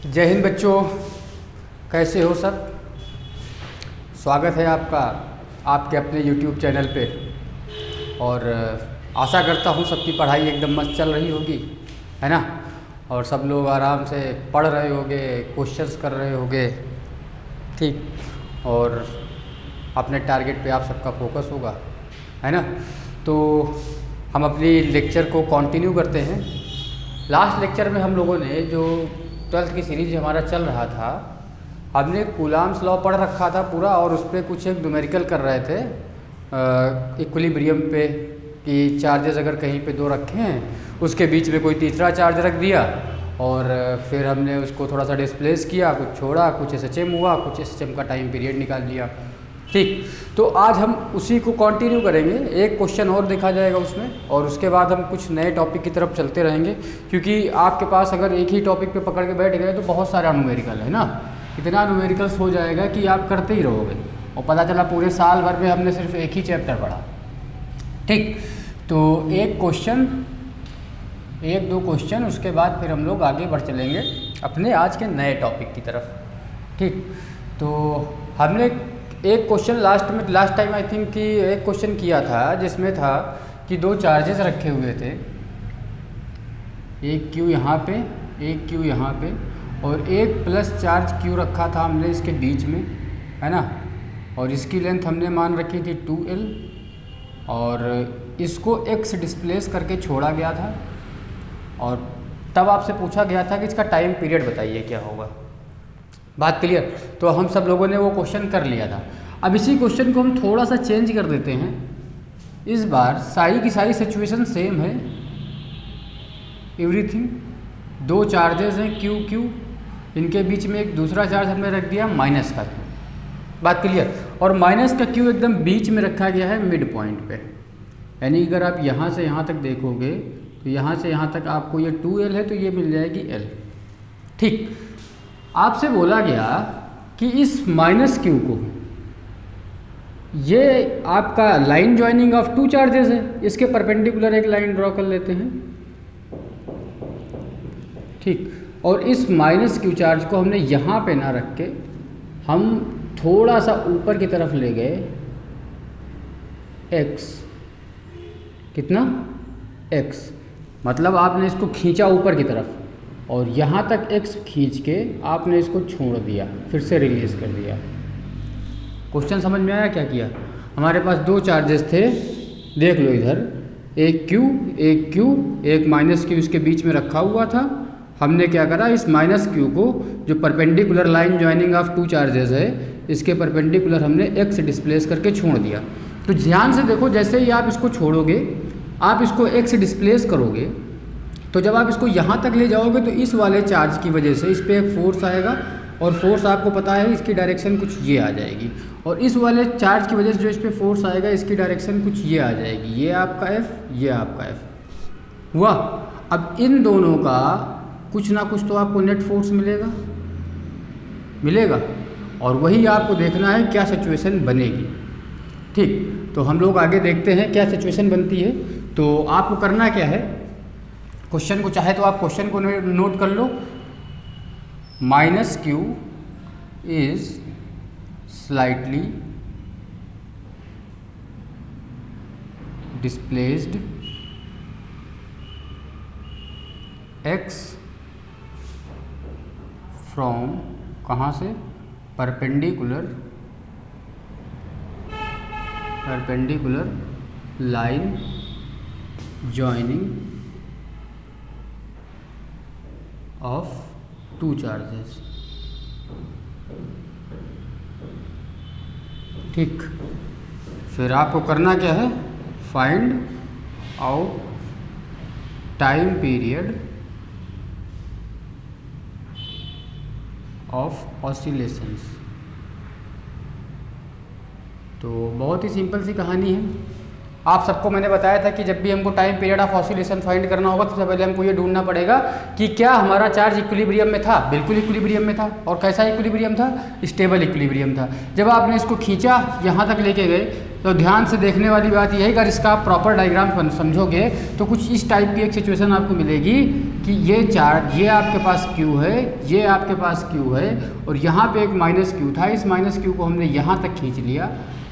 जय हिंद बच्चों, कैसे हो सब। स्वागत है आपका आपके अपने YouTube चैनल पे। और आशा करता हूँ सबकी पढ़ाई एकदम मस्त चल रही होगी, है ना। और सब लोग आराम से पढ़ रहे होंगे, क्वेश्चंस कर रहे होंगे, ठीक। और अपने टारगेट पे आप सबका फोकस होगा, है ना। तो हम अपनी लेक्चर को कंटिन्यू करते हैं। लास्ट लेक्चर में हम लोगों ने जो 12th की सीरीज हमारा चल रहा था, हमने कूलाम्स लॉ पढ़ रखा था पूरा, और उस पर कुछ एक न्यूमेरिकल कर रहे थे इक्विलिब्रियम पे, कि चार्जेस अगर कहीं पे दो रखे हैं, उसके बीच में कोई तीसरा चार्ज रख दिया, और फिर हमने उसको थोड़ा सा डिस्प्लेस किया, कुछ छोड़ा, कुछ SHM हुआ, कुछ SHM का टाइम पीरियड निकाल लिया, ठीक। तो आज हम उसी को कंटिन्यू करेंगे। एक क्वेश्चन और देखा जाएगा उसमें, और उसके बाद हम कुछ नए टॉपिक की तरफ चलते रहेंगे, क्योंकि आपके पास अगर एक ही टॉपिक पे पकड़ के बैठ गए तो बहुत सारा न्यूमेरिकल है ना। इतना न्यूमेरिकल्स हो जाएगा कि आप करते ही रहोगे, और पता चला पूरे साल भर में हमने सिर्फ एक ही चैप्टर पढ़ा, ठीक। तो एक क्वेश्चन, एक दो क्वेश्चन, उसके बाद फिर हम लोग आगे बढ़ चलेंगे अपने आज के नए टॉपिक की तरफ, ठीक। तो हमने एक question last time I think कि एक क्वेश्चन किया था, जिसमें था कि दो चार्जेस रखे हुए थे, एक Q यहाँ पे, एक Q यहाँ पे, और एक प्लस चार्ज Q रखा था हमने इसके बीच में, है ना। और इसकी लेंथ हमने मान रखी थी 2L, और इसको X डिस्प्लेस करके छोड़ा गया था, और तब आपसे पूछा गया था कि इसका टाइम पीरियड बताइए क्या होगा। बात क्लियर। तो हम सब लोगों ने वो क्वेश्चन कर लिया था। अब इसी क्वेश्चन को हम थोड़ा सा चेंज कर देते हैं। इस बार सारी की सारी सिचुएशन सेम है, एवरीथिंग। दो चार्जेस हैं Q Q, इनके बीच में एक दूसरा चार्ज हमने रख दिया माइनस का Q। बात क्लियर। और माइनस का Q एकदम बीच में रखा गया है मिड पॉइंट पे, यानी अगर आप यहाँ से यहाँ तक देखोगे तो यहाँ से यहाँ तक आपको ये 2L है, तो ये मिल जाएगी L, ठीक। आपसे बोला गया कि इस माइनस Q को, ये आपका line joining of two charges है, इसके परपेंडिकुलर एक लाइन ड्रॉ कर लेते हैं, ठीक। और इस माइनस Q चार्ज को हमने यहाँ पे ना रख के हम थोड़ा सा ऊपर की तरफ ले गए, X, कितना X, मतलब आपने इसको खींचा ऊपर की तरफ, और यहाँ तक X खींच के आपने इसको छोड़ दिया, फिर से रिलीज़ कर दिया। क्वेश्चन समझ में आया क्या किया। हमारे पास दो चार्जेस थे, देख लो इधर, एक Q, एक माइनस Q इसके बीच में रखा हुआ था। हमने क्या करा, इस माइनस Q को, जो perpendicular line joining of two charges है, इसके परपेंडिकुलर हमने X डिस्प्लेस करके छोड़ दिया। तो ध्यान से देखो, जैसे ही आप इसको छोड़ोगे, आप इसको X डिस्प्लेस करोगे, तो जब आप इसको यहाँ तक ले जाओगे तो इस वाले चार्ज की वजह से इस पर एक फोर्स आएगा, और फोर्स आपको पता है इसकी डायरेक्शन कुछ ये आ जाएगी, और इस वाले चार्ज की वजह से जो इस पर फोर्स आएगा इसकी डायरेक्शन कुछ ये आ जाएगी, ये आपका F, ये आपका F हुआ। अब इन दोनों का कुछ ना कुछ तो आपको नेट फोर्स मिलेगा, और वही आपको देखना है क्या सिचुएशन बनेगी, ठीक। तो हम लोग आगे देखते हैं क्या सिचुएशन बनती है। तो आपको करना क्या है, क्वेश्चन को चाहे तो आप क्वेश्चन को नोट कर लो। Minus Q is slightly displaced X from, कहाँ से, perpendicular line joining of two charges, ठीक। फिर आपको करना क्या है, find out time period of oscillations. तो बहुत ही सिंपल सी कहानी है। आप सबको मैंने बताया था कि जब भी हमको time period of oscillation find करना होगा तो सबसे पहले हमको ये ढूंढना पड़ेगा कि क्या हमारा चार्ज इक्विलिब्रियम में था। बिल्कुल इक्विलिब्रियम में था। और कैसा इक्विलिब्रियम था? स्टेबल इक्विलिब्रियम था। जब आपने इसको खींचा यहाँ तक लेके गए तो ध्यान से देखने वाली बात यह है, अगर इसका आप प्रॉपर डायग्राम समझोगे तो कुछ इस टाइप की एक सिचुएशन आपको मिलेगी कि ये चार्ज, ये आपके पास Q है, ये आपके पास Q है और यहाँ पे एक माइनस Q था। इस माइनस Q को हमने यहाँ तक खींच लिया,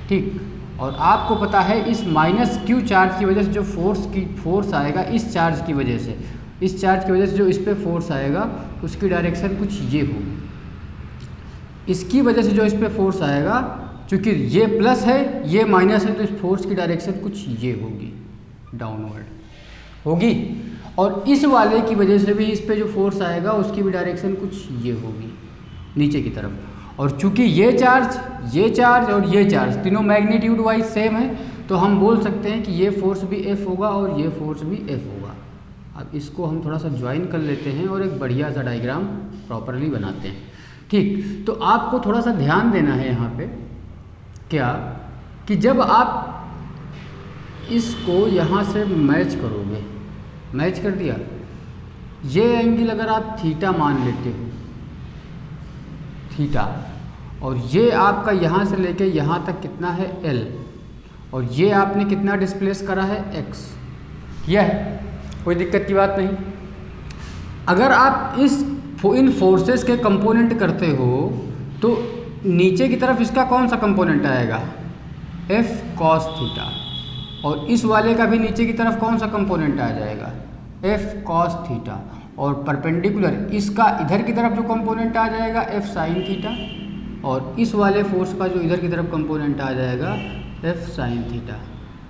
ठीक। और आपको पता है इस माइनस Q चार्ज की वजह से जो फोर्स आएगा, इस चार्ज की वजह से, इस चार्ज की वजह से जो इस पर फोर्स आएगा उसकी डायरेक्शन कुछ ये होगी। इसकी वजह से जो इस पर फोर्स आएगा, चूँकि ये प्लस है ये माइनस है, तो इस फोर्स की डायरेक्शन कुछ ये होगी, डाउनवर्ड होगी। और इस वाले की वजह से भी इस पे जो फोर्स आएगा उसकी भी डायरेक्शन कुछ ये होगी, नीचे की तरफ। और चूंकि ये चार्ज और ये चार्ज तीनों मैग्नीट्यूड वाइज सेम है, तो हम बोल सकते हैं कि ये फोर्स भी F होगा और ये फोर्स भी F होगा। अब इसको हम थोड़ा सा ज्वाइन कर लेते हैं और एक बढ़िया सा डायग्राम प्रॉपरली बनाते हैं, ठीक। तो आपको थोड़ा सा ध्यान देना है यहाँ पे, क्या कि जब आप इसको यहाँ से मैच करोगे, मैच कर दिया, ये एंगल अगर आप थीटा मान लेते हो, थीटा, और ये आपका यहाँ से लेके यहाँ तक कितना है L, और ये आपने कितना डिस्प्लेस करा है x, किया है, कोई दिक्कत की बात नहीं। अगर आप इन फोर्सेस के कंपोनेंट करते हो तो नीचे की तरफ इसका कौन सा कंपोनेंट आएगा? F cos थीटा, और इस वाले का भी नीचे की तरफ कौन सा कंपोनेंट आ जाएगा? F cos थीटा, और परपेंडिकुलर इसका इधर की तरफ जो कंपोनेंट आ जाएगा F sin थीटा, और इस वाले फोर्स का जो इधर की तरफ कंपोनेंट आ जाएगा F sin थीटा।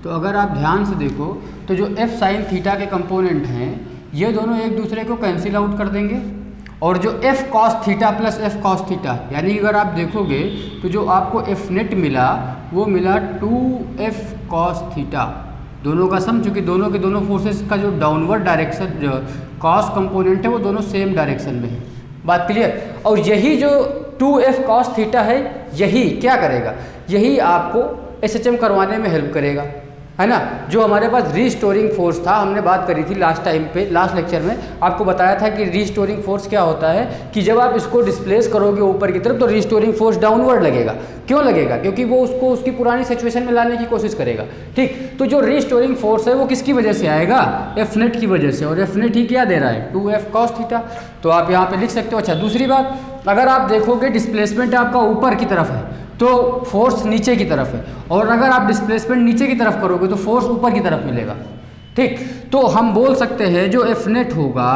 तो अगर आप ध्यान से देखो तो जो F sin थीटा के कंपोनेंट हैं ये दोनों एक दूसरे को कैंसिल आउट कर देंगे, और जो F cos theta plus F cos theta, यानी अगर आप देखोगे तो जो आपको F नेट मिला वो मिला 2F cos थीटा, दोनों का सम, चूँकि दोनों के दोनों फोर्सेस का जो डाउनवर्ड डायरेक्शन जो cos कंपोनेंट है वो दोनों सेम डायरेक्शन में है। बात क्लियर? और यही जो 2F cos थीटा है यही क्या करेगा? यही आपको SHM करवाने में हेल्प करेगा, है ना। जो हमारे पास रीस्टोरिंग फोर्स था, हमने बात करी थी लास्ट टाइम पे, लास्ट लेक्चर में आपको बताया था कि रीस्टोरिंग फोर्स क्या होता है कि जब आप इसको डिस्प्लेस करोगे ऊपर की तरफ तो रीस्टोरिंग फोर्स डाउनवर्ड लगेगा। क्यों लगेगा? क्योंकि वो उसको उसकी पुरानी सिचुएशन में लाने की कोशिश करेगा, ठीक। तो जो रीस्टोरिंग फोर्स है वो किसकी वजह से आएगा? F नेट की वजह से, और F नेट ही क्या दे रहा है? 2F cos theta. तो आप यहाँ पे लिख सकते हो। अच्छा, दूसरी बात, अगर आप देखोगे डिस्प्लेसमेंट आपका ऊपर की तरफ है तो फोर्स नीचे की तरफ है, और अगर आप डिस्प्लेसमेंट नीचे की तरफ करोगे तो फोर्स ऊपर की तरफ मिलेगा, ठीक। तो हम बोल सकते हैं जो F नेट होगा,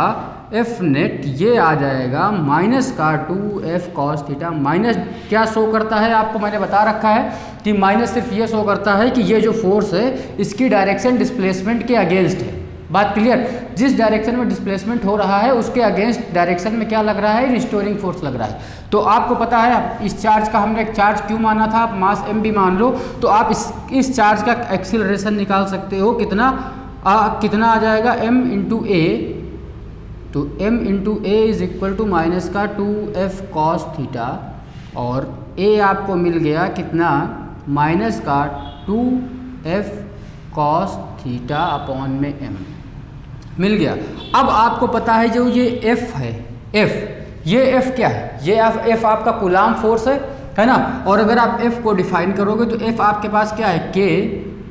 F नेट ये आ जाएगा माइनस का 2F cos थीटा। माइनस क्या शो करता है? आपको मैंने बता रखा है कि माइनस सिर्फ ये शो करता है कि ये जो फोर्स है इसकी डायरेक्शन डिस्प्लेसमेंट के अगेंस्ट है। बात क्लियर? जिस डायरेक्शन में डिस्प्लेसमेंट हो रहा है उसके अगेंस्ट डायरेक्शन में क्या लग रहा है? रिस्टोरिंग फोर्स लग रहा है। तो आपको पता है इस चार्ज का हमने एक चार्ज क्यों माना था, आप मास m भी मान लो, तो आप इस चार्ज का एक्सीलरेशन निकाल सकते हो। कितना कितना आ जाएगा? m इंटू ए, तो m into a is equal to minus का 2F cos थीटा, और a आपको मिल गया कितना? माइनस का 2F cos थीटा अपॉन में m मिल गया। अब आपको पता है जो ये F है, F, ये F क्या है? ये F आपका कूलाम फोर्स है ना। और अगर आप F को डिफाइन करोगे तो F आपके पास क्या है? K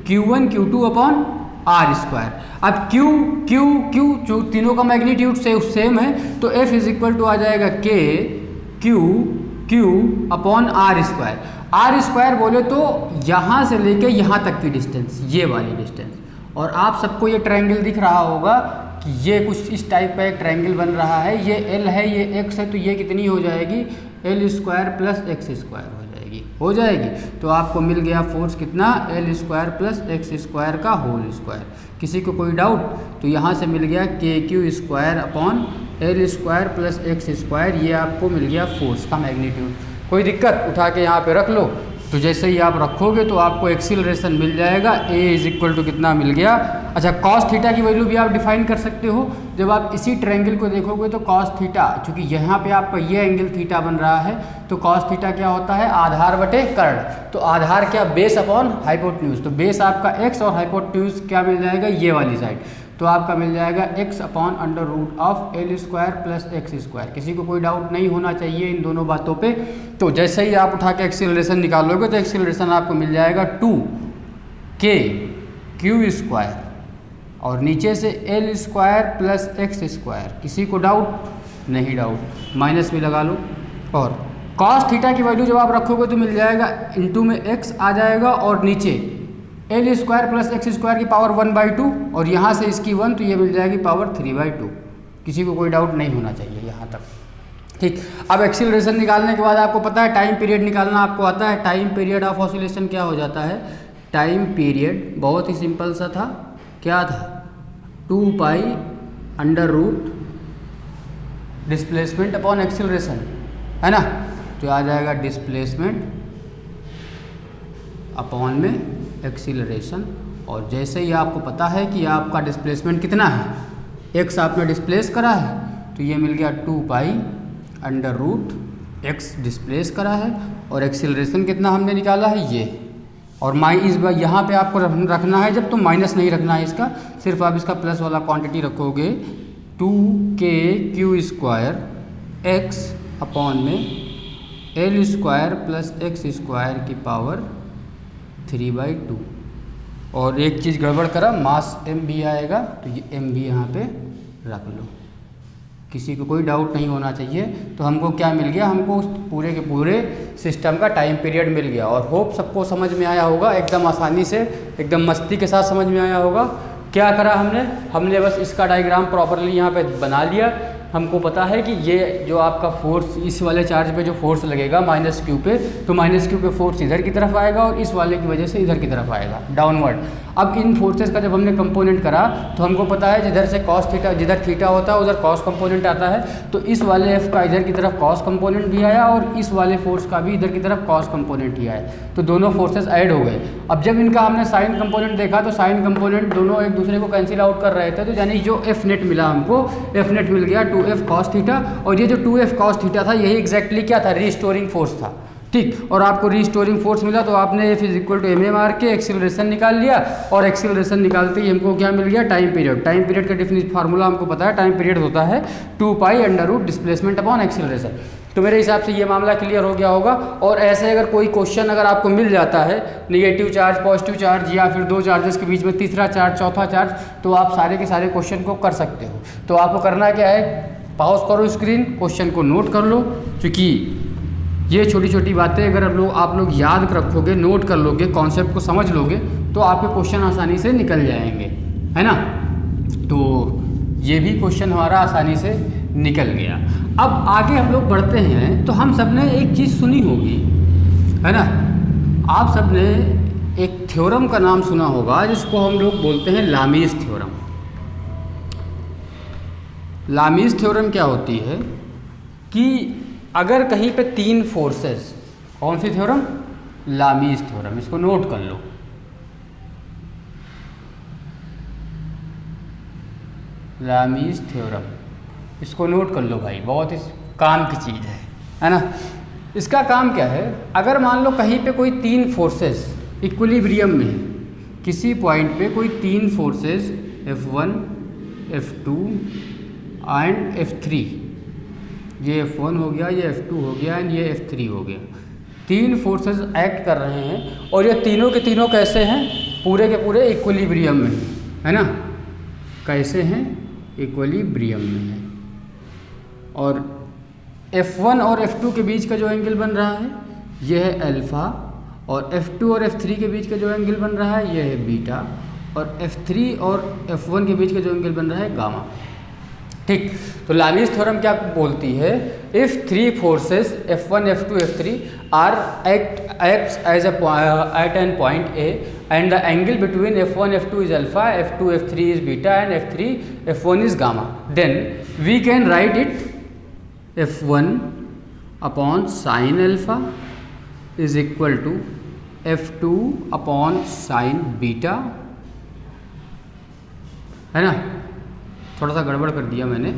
Q1 Q2 upon R square. अब Q जो तीनों का मैग्नीट्यूड से सेम है तो F इज इक्वल टू आ जाएगा K Q upon R square. R square बोले तो यहाँ से लेके यहाँ तक की डिस्टेंस, ये वाली डिस्टेंस। और आप सबको ये ट्रायंगल दिख रहा होगा कि ये कुछ इस टाइप का एक ट्रायंगल बन रहा है, ये L है, ये X है, तो ये कितनी हो जाएगी? L square plus X square हो जाएगी। तो आपको मिल गया फोर्स कितना? L square plus X square का होल स्क्वायर। किसी को कोई डाउट? तो यहाँ से मिल गया KQ square upon L square plus X square, ये आपको मिल गया फोर्स का मैग्नीट्यूड। कोई दिक्कत? उठा के यहाँ पे रख लो। तो जैसे ही आप रखोगे तो आपको एक्सीलरेशन मिल जाएगा, a इज इक्वल टू कितना मिल गया। अच्छा, कॉस थीटा की वैल्यू भी आप डिफाइन कर सकते हो। जब आप इसी ट्रायंगल को देखोगे तो कॉस थीटा, चूंकि यहाँ पे आपका ये एंगल थीटा बन रहा है, तो कॉस थीटा क्या होता है, आधार बटे कर्ण। तो आधार क्या, बेस अपॉन हाइपोटेन्यूज। तो बेस आपका x और हाइपोटेन्यूज क्या मिल जाएगा, ये वाली साइड। तो आपका मिल जाएगा x upon under root of L square plus x square. किसी को कोई डाउट नहीं होना चाहिए इन दोनों बातों पे। तो जैसे ही आप उठा के एक्सीलरेशन निकालोगे तो एक्सीलरेशन आपको मिल जाएगा 2k क्यू स्क्वायर और नीचे से L square plus x square. किसी को डाउट नहीं, डाउट माइनस भी लगा लो। और कॉस थीटा की वैल्यू जब आप रखोगे तो मिल जाएगा इंटू में x आ जाएगा और नीचे L square plus x square की पावर 1/2 और यहाँ से इसकी 1, तो ये मिल जाएगी पावर 3/2। किसी को कोई डाउट नहीं होना चाहिए यहाँ तक, ठीक। अब एक्सीलरेशन निकालने के बाद आपको पता है टाइम पीरियड निकालना आपको आता है। टाइम पीरियड ऑफ ऑसिलेशन क्या हो जाता है, टाइम पीरियड बहुत ही सिंपल सा था, क्या था, 2 pi under root displacement upon acceleration, है ना। तो आ जाएगा डिस्प्लेसमेंट अपॉन में एक्सीलरेशन। और जैसे ही आपको पता है कि आपका डिस्प्लेसमेंट कितना है, x आपने डिस्प्लेस करा है, तो ये मिल गया 2 pi under root x displace करा है और एक्सीलरेशन कितना हमने निकाला है ये। और इस बार यहाँ पे आपको रखना है जब, तो माइनस नहीं रखना है इसका, सिर्फ आप इसका प्लस वाला क्वांटिटी रखोगे। 2k Q square x upon में L square plus x square की पावर 3/2। और एक चीज़ गड़बड़ करा, मास m भी आएगा, तो ये m भी यहाँ पे रख लो। किसी को कोई डाउट नहीं होना चाहिए। तो हमको क्या मिल गया, हमको पूरे के पूरे सिस्टम का टाइम पीरियड मिल गया। और होप सबको समझ में आया होगा, एकदम आसानी से, एकदम मस्ती के साथ समझ में आया होगा। क्या करा हमने बस इसका डायग्राम प्रॉपरली यहाँ पे बना लिया। हमको पता है कि ये जो आपका फोर्स, इस वाले चार्ज पे जो फोर्स लगेगा माइनस क्यू पे, तो माइनस क्यू पे फोर्स इधर की तरफ आएगा और इस वाले की वजह से इधर की तरफ आएगा, डाउनवर्ड। अब इन फोर्सेस का जब हमने कंपोनेंट करा तो हमको पता है जिधर से कॉस थीटा, जिधर थीटा होता है उधर कॉस कंपोनेंट आता है। तो इस वाले एफ का इधर की तरफ कॉस कंपोनेंट भी आया और इस वाले फोर्स का भी इधर की तरफ कॉस कंपोनेंट ही आया। तो दोनों फोर्सेस ऐड हो गए। अब जब इनका हमने साइन कंपोनेंट देखा तो साइन कंपोनेंट दोनों एक दूसरे को कैंसिल आउट कर रहे थे। तो यानी जो एफ नेट मिला हमको, एफ नेट मिल गया 2f कॉस थीटा। और ये जो 2f कॉस थीटा था यही एग्जैक्टली क्या था, रीस्टोरिंग फोर्स था, ठीक। और आपको रीस्टोरिंग फोर्स मिला तो आपने F is equal to m a मार के एक्सीलरेशन निकाल लिया। और एक्सीलरेशन निकालते ही हमको क्या मिल गया, टाइम पीरियड। टाइम पीरियड का डेफिनेशन फार्मूला हमको पता है, टाइम पीरियड होता है 2 pi under root displacement upon acceleration. तो मेरे हिसाब से ये मामला क्लियर हो गया होगा। और ऐसे अगर कोई क्वेश्चन अगर आपको मिल जाता है, नेगेटिव चार्ज, पॉजिटिव चार्ज, या फिर दो चार्जेस के बीच में तीसरा चार्ज, चौथा चार्ज, तो आप सारे के सारे क्वेश्चन को कर सकते हो। तो आपको करना क्या है, पॉज करो स्क्रीन, क्वेश्चन को नोट कर लो, क्योंकि ये छोटी छोटी बातें अगर आप लोग याद रखोगे, नोट कर लोगे, कॉन्सेप्ट को समझ लोगे, तो आपके क्वेश्चन आसानी से निकल जाएंगे, है ना। तो ये भी क्वेश्चन हमारा आसानी से निकल गया। अब आगे हम लोग बढ़ते हैं। तो हम सब ने एक चीज़ सुनी होगी, है ना, आप सब ने एक थ्योरम का नाम सुना होगा जिसको हम लोग बोलते हैं लामीज थ्योरम। लामीज थ्योरम क्या होती है कि अगर कहीं पे तीन फोर्सेस, कौन सी थ्योरम, लामीज थ्योरम, इसको नोट कर लो। लामीज थ्योरम, इसको नोट कर लो भाई, बहुत ही काम की चीज़ है ना। इसका काम क्या है, अगर मान लो कहीं पे कोई तीन फोर्सेस इक्विलिब्रियम में है, किसी पॉइंट पे कोई तीन forces F1, F2 and F3, ये F1 हो गया, ये F2 हो गया एंड ये F3 हो गया, तीन फोर्सेस एक्ट कर रहे हैं और ये तीनों के तीनों कैसे हैं, पूरे के पूरे इक्विलिब्रियम में, है ना। कैसे हैं, इक्विलिब्रियम में है। और F1 और F2 के बीच का जो एंगल बन रहा है यह है अल्फ़ा, और F2 और F3 के बीच का जो एंगल बन रहा है यह है बीटा, और F3 और F1 के बीच का जो एंगल बन रहा है गामा, ठीक। तो लामीज थ्योरम क्या बोलती है, if three forces F1, F2, F3 are acts as at an point A and the angle between F1, F2 is alpha, F2, F3 is beta and F3, F1 is gamma, then we can write it F1 upon sin alpha is equal to F2 upon sine beta, है ना। थोड़ा सा गड़बड़ कर दिया मैंने,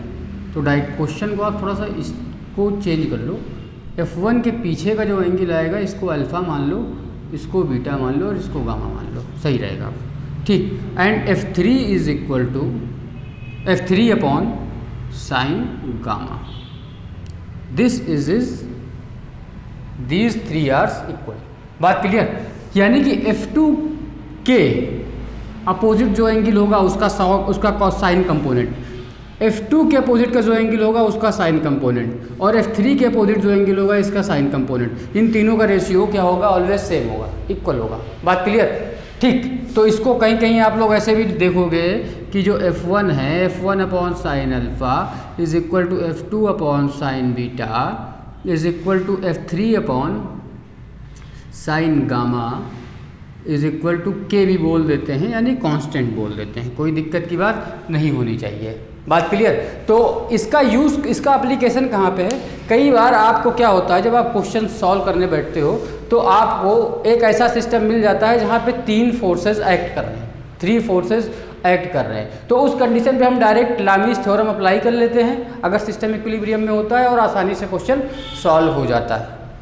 तो direct question को आप थोड़ा सा इसको चेंज कर लो। F1 के पीछे का जो एंगल आएगा इसको अल्फ़ा मान लो, इसको बीटा मान लो और इसको गामा मान लो, सही रहेगा, ठीक। And F3 is equal to F3 upon sine gamma, this is these 3 arcs equal. बात क्लियर? यानी कि F2 के अपोजिट जो एंगल होगा उसका कॉस साइन कंपोनेंट, F2 के अपोजिट का जो एंगल होगा उसका साइन कंपोनेंट, और F3 के अपोजिट जो एंगल होगा इसका साइन कंपोनेंट, इन तीनों का रेशियो क्या होगा? ऑलवेज सेम होगा, इक्वल होगा। बात क्लियर? ठीक। तो इसको कहीं कहीं आप लोग ऐसे भी देखोगे कि जो F1 है, F1 upon sine alpha is equal to F2 upon sine beta is equal to F3 upon sine gamma is equal to के भी बोल देते हैं, यानी कांस्टेंट बोल देते हैं, कोई दिक्कत की बात नहीं होनी चाहिए। बात क्लियर? तो इसका यूज़, इसका एप्लीकेशन कहाँ पे है? कई बार आपको क्या होता है, जब आप क्वेश्चन सॉल्व करने बैठते हो तो आपको एक ऐसा सिस्टम मिल जाता है जहाँ पे 3 फोर्सेस एक्ट कर रहे हैं, 3 फोर्सेस एक्ट कर रहे हैं। तो उस कंडीशन पे हम डायरेक्ट लामीज थ्योरम अप्लाई कर लेते हैं अगर सिस्टम इक्विलिब्रियम में होता है, और आसानी से क्वेश्चन सॉल्व हो जाता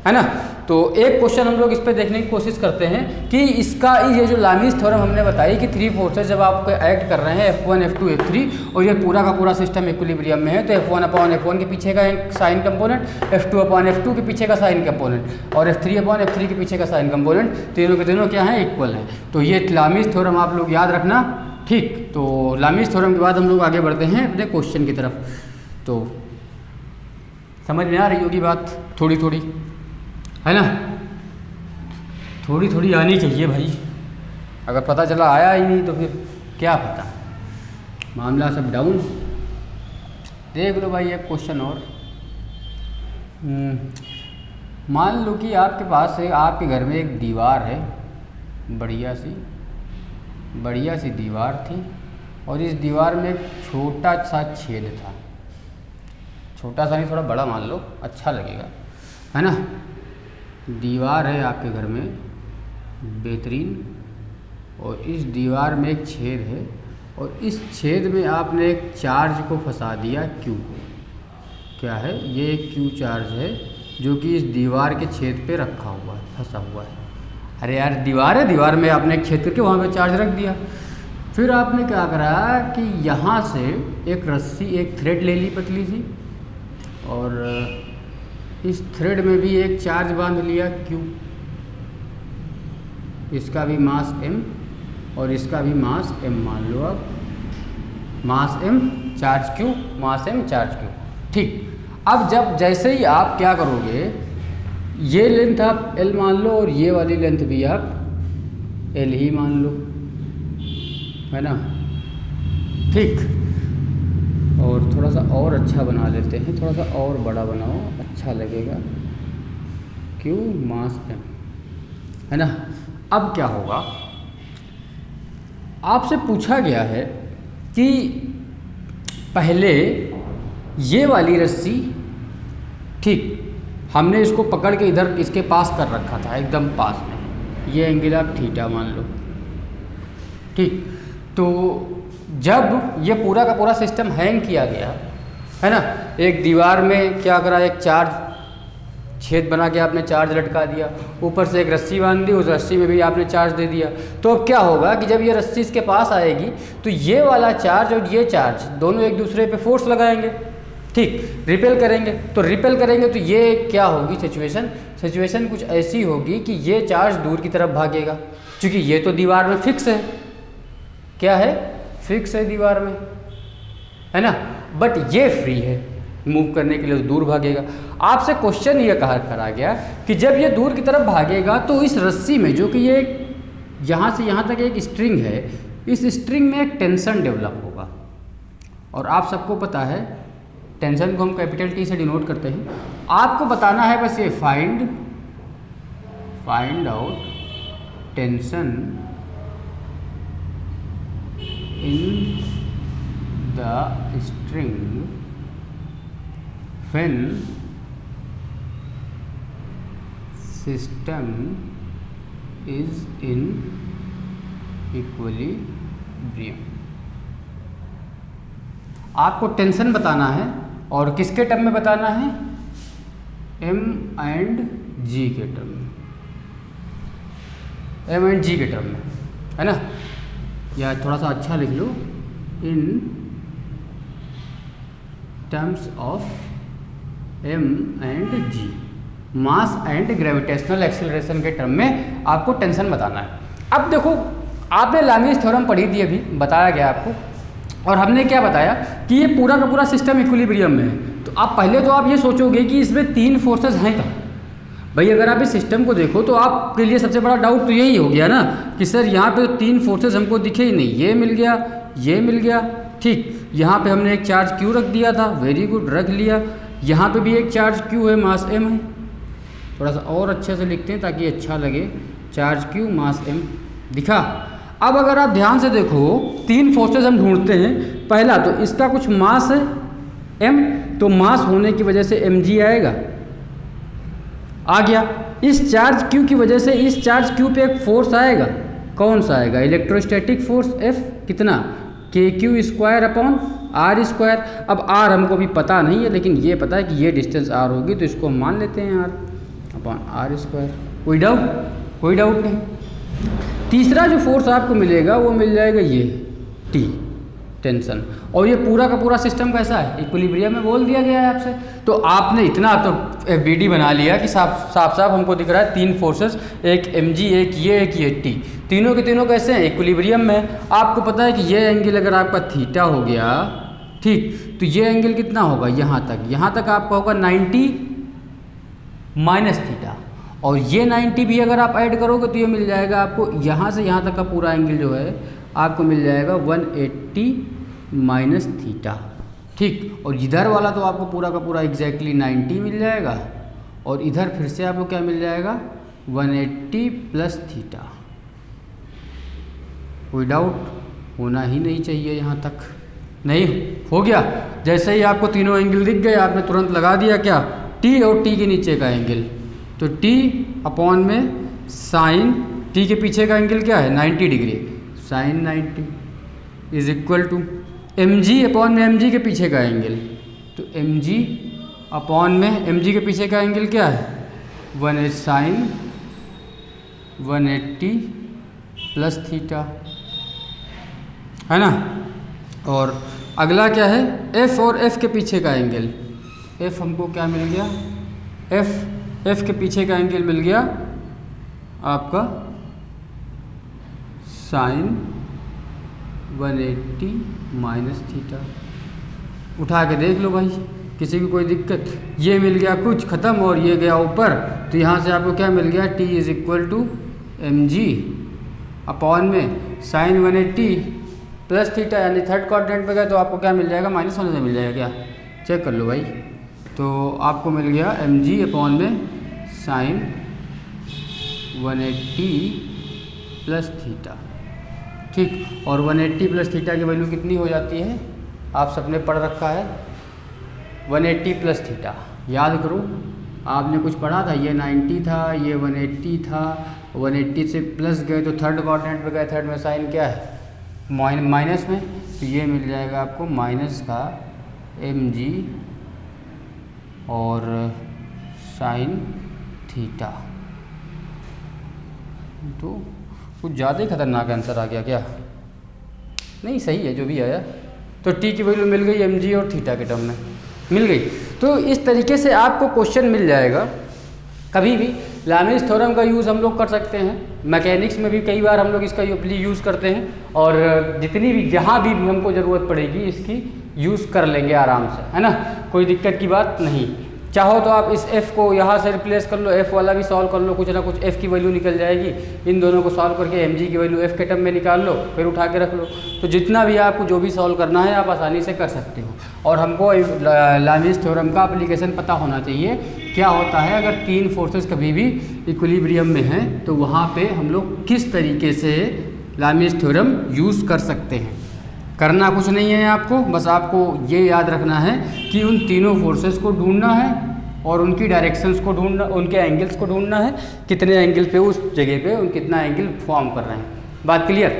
है ना। तो एक क्वेश्चन हम लोग इस पे देखने की कोशिश करते हैं कि इसका ये जो लामीज थ्योरम हमने बताई कि 3 फोर्सेस जब आप एक्ट कर रहे हैं F1 F2 F3 और ये पूरा का पूरा सिस्टम इक्विलिब्रियम में है, तो F1 अपॉन F1 के पीछे का एक sign component, F2 upon F2 के पीछे का साइन कंपोनेंट और F3 अपॉन F3 के पीछे का साइन कंपोनेंट, तीनों के तीनों क्या हैं? इक्वल हैं। तो ये लामीज थ्योरम आप लोग याद रखना, ठीक। तो लामीज थ्योरम के बाद हम लोग आगे बढ़ते हैं अपने क्वेश्चन की तरफ। तो समझ में आ रही होगी बात थोड़ी थोड़ी, है ना? थोड़ी थोड़ी आनी चाहिए भाई, अगर पता चला आया ही नहीं तो फिर क्या पता, मामला सब डाउन। देख लो भाई एक क्वेश्चन और। मान लो कि आपके पास है, आपके घर में एक दीवार है, बढ़िया सी दीवार थी, और इस दीवार में एक छोटा सा छेद था, छोटा सा नहीं थोड़ा बड़ा मान लो, अच्छा लगेगा, है ना। दीवार है आपके घर में बेहतरीन, और इस दीवार में एक छेद है, और इस छेद में आपने एक चार्ज को फंसा दिया Q। क्या है ये? एक Q चार्ज है जो कि इस दीवार के छेद पे रखा हुआ है, फंसा हुआ है। अरे यार दीवार है, दीवार में आपने एक छेद करके वहाँ पे चार्ज रख दिया। फिर आपने क्या करा कि यहाँ से एक रस्सी, एक थ्रेड ले ली पतली सी, और इस थ्रेड में भी एक चार्ज बांध लिया Q, इसका भी मास M और इसका भी मास M मान लो आप, मास M चार्ज Q, मास M चार्ज Q, ठीक। अब जब जैसे ही आप क्या करोगे, ये लेंथ आप L मान लो और ये वाली लेंथ भी आप L ही मान लो, है ना, ठीक। और थोड़ा सा और अच्छा बना लेते हैं, थोड़ा सा और बड़ा बनाओ, अच्छा लगेगा, Q मास M, है ना। अब क्या होगा, आपसे पूछा गया है कि पहले ये वाली रस्सी, ठीक, हमने इसको पकड़ के इधर इसके पास कर रखा था, एकदम पास में, ये एंगल आप थीटा मान लो, ठीक। तो जब ये पूरा का पूरा सिस्टम हैंग किया गया, है ना, एक दीवार में क्या करा, एक चार्ज छेद बना के आपने चार्ज लटका दिया, ऊपर से एक रस्सी बांध दी, उस रस्सी में भी आपने चार्ज दे दिया। तो अब क्या होगा कि जब ये रस्सी इसके पास आएगी तो ये वाला चार्ज और ये चार्ज दोनों एक दूसरे पे फोर्स लगाएंगे, ठीक, रिपेल करेंगे। तो रिपेल करेंगे तो ये क्या होगी सिचुएशन कुछ ऐसी होगी कि ये चार्ज दूर की तरफ भागेगा, क्योंकि ये तो दीवार में फिक्स है, क्या है, फिक्स है दीवार में, है ना, बट ये फ्री है, मूव करने के लिए तो दूर भागेगा। आपसे क्वेश्चन ये करा गया कि जब ये दूर की तरफ भागेगा तो इस रस्सी में, जो कि ये यहाँ से यहाँ तक एक स्ट्रिंग है, इस स्ट्रिंग में एक टेंशन डेवलप होगा, और आप सबको पता है टेंशन को हम कैपिटल T से डिनोट करते हैं। आपको बताना है बस ये find out tension in the string when system is in equilibrium. आपको टेंशन बताना है और किसके टर्म में बताना है, एम एंड जी के टर्म में, एम एंड जी के टर्म में, है ना। या थोड़ा सा अच्छा लिख लो, in terms of M and G, mass and gravitational acceleration के टर्म में आपको टेंशन बताना है। अब देखो, आपने लामीज थ्योरम पढ़ी थी, अभी बताया गया आपको, और हमने क्या बताया कि ये पूरा का पूरा सिस्टम इक्विलिब्रियम में है। तो आप पहले तो आप ये सोचोगे कि इसमें 3 फोर्सेस हैं क्या। भाई अगर आप इस सिस्टम को देखो तो आपके लिए सबसे बड़ा डाउट तो यही हो गया ना कि सर यहाँ पे 3 फोर्सेस हमको दिखे ही नहीं, ये मिल गया, ये मिल गया, ठीक। यहाँ पे हमने एक चार्ज क्यू रख दिया था, वेरी गुड, रख लिया। यहाँ पे भी एक चार्ज क्यू है, मास एम है। थोड़ा सा और अच्छे से लिखते हैं ताकि अच्छा लगे, चार्ज क्यू मास एम दिखा। अब अगर आप ध्यान से देखो, 3 फोर्सेस हम ढूंढते हैं। पहला तो इसका कुछ मास है m, तो मास होने की वजह से mg आएगा, आ गया। इस चार्ज q की वजह से इस चार्ज q पे एक फोर्स आएगा, कौन सा आएगा, इलेक्ट्रोस्टैटिक फोर्स F, कितना, kq²/r²। अब r हमको भी पता नहीं है, लेकिन ये पता है कि ये डिस्टेंस r होगी, तो इसको हम मान लेते हैं r/r²। कोई डाउट नहीं। तीसरा जो फोर्स आपको मिलेगा वो मिल जाएगा ये T, टेंशन। और ये पूरा का पूरा सिस्टम कैसा है, इक्विलिब्रियम में बोल दिया गया है आपसे। तो आपने इतना तो FBD बना लिया कि साफ हमको दिख रहा है 3 फोर्सेस, एक mg, एक ये T, तीनों के तीनों कैसे हैं, इक्विलिब्रियम में। आपको पता है कि ये एंगल अगर आपका थीटा हो गया, ठीक, तो ये एंगल कितना होगा, यहाँ तक आपका होगा 90 माइनस थीटा, और ये 90 भी अगर आप ऐड करोगे तो ये मिल जाएगा आपको, यहाँ से यहाँ तक का पूरा एंगल जो है आपको मिल जाएगा 180 माइनस थीटा, ठीक। और इधर वाला तो आपको पूरा का पूरा एग्जैक्टली 90 मिल जाएगा, और इधर फिर से आपको क्या मिल जाएगा, 180 प्लस थीटा। कोई डाउट होना ही नहीं चाहिए, यहाँ तक नहीं हो गया। जैसे ही आपको तीनों एंगल दिख गए, आपने तुरंत लगा दिया क्या, T और T के नीचे का एंगल, तो T अपॉन में साइन T के पीछे का एंगल क्या है, 90 degree, sine 90 is equal to mg upon में mg के पीछे का एंगल, तो mg अपॉन में mg के पीछे का एंगल क्या है, 1 साइन 180 प्लस थीटा, है ना। और अगला क्या है, f और f के पीछे का एंगल, f हमको क्या मिल गया, f के पीछे का एंगल मिल गया आपका साइन 180 माइनस थीटा। उठा के देख लो भाई, किसी की कोई दिक्कत, ये मिल गया कुछ ख़त्म और ये गया ऊपर, तो यहाँ से आपको क्या मिल गया, T is equal to mg upon में साइन 180 प्लस थीटा, यानी थर्ड क्वाड्रेंट पे गए तो आपको क्या मिल जाएगा, माइनस होने से मिल जाएगा क्या, चेक कर लो भाई। तो आपको मिल गया mg अपॉन में साइन 180 प्लस थीटा, ठीक। और 180 प्लस थीटा की वैल्यू कितनी हो जाती है, आप सबने पढ़ रखा है, 180 प्लस थीटा, याद करो आपने कुछ पढ़ा था, ये 90 था, ये 180 था, 180 से प्लस गए तो थर्ड क्वाड्रेंट पे गए, थर्ड में साइन क्या है, माइनस में, तो ये मिल जाएगा आपको माइनस का mg और साइन थीटा। तो कुछ ज़्यादा ही खतरनाक आंसर आ गया क्या, नहीं सही है जो भी आया। तो T की वैल्यू मिल गई mg और थीटा के टर्म में मिल गई। तो इस तरीके से आपको क्वेश्चन मिल जाएगा। कभी भी लामीज थ्योरम का यूज़ हम लोग कर सकते हैं, मैकेनिक्स में भी कई बार हम लोग इसका यूज़ करते हैं, और जितनी भी जहाँ भी हमको ज़रूरत पड़ेगी इसकी यूज़ कर लेंगे आराम से, है ना, कोई दिक्कत की बात नहीं। चाहो तो आप इस f को यहाँ से रिप्लेस कर लो, f वाला भी सॉल्व कर लो, कुछ ना कुछ f की वैल्यू निकल जाएगी, इन दोनों को सॉल्व करके mg की वैल्यू f के टर्म में निकाल लो, फिर उठा के रख लो। तो जितना भी आपको जो भी सॉल्व करना है आप आसानी से कर सकते हो। और हमको लामीज थ्योरम का एप्लीकेशन पता होना चाहिए, क्या होता है अगर 3 फोर्सेस कभी भी इक्विलिब्रियम में हैं तो वहाँ पे हम लोग किस तरीके से लामीज थ्योरम यूज़ कर सकते हैं। करना कुछ नहीं है आपको, बस आपको ये याद रखना है कि उन तीनों फोर्सेस को ढूंढना है, और उनकी डायरेक्शंस को ढूंढना, उनके एंगल्स को ढूंढना है, कितने एंगल पे उस जगह पे उन कितना एंगल फॉर्म कर रहे हैं। बात क्लियर?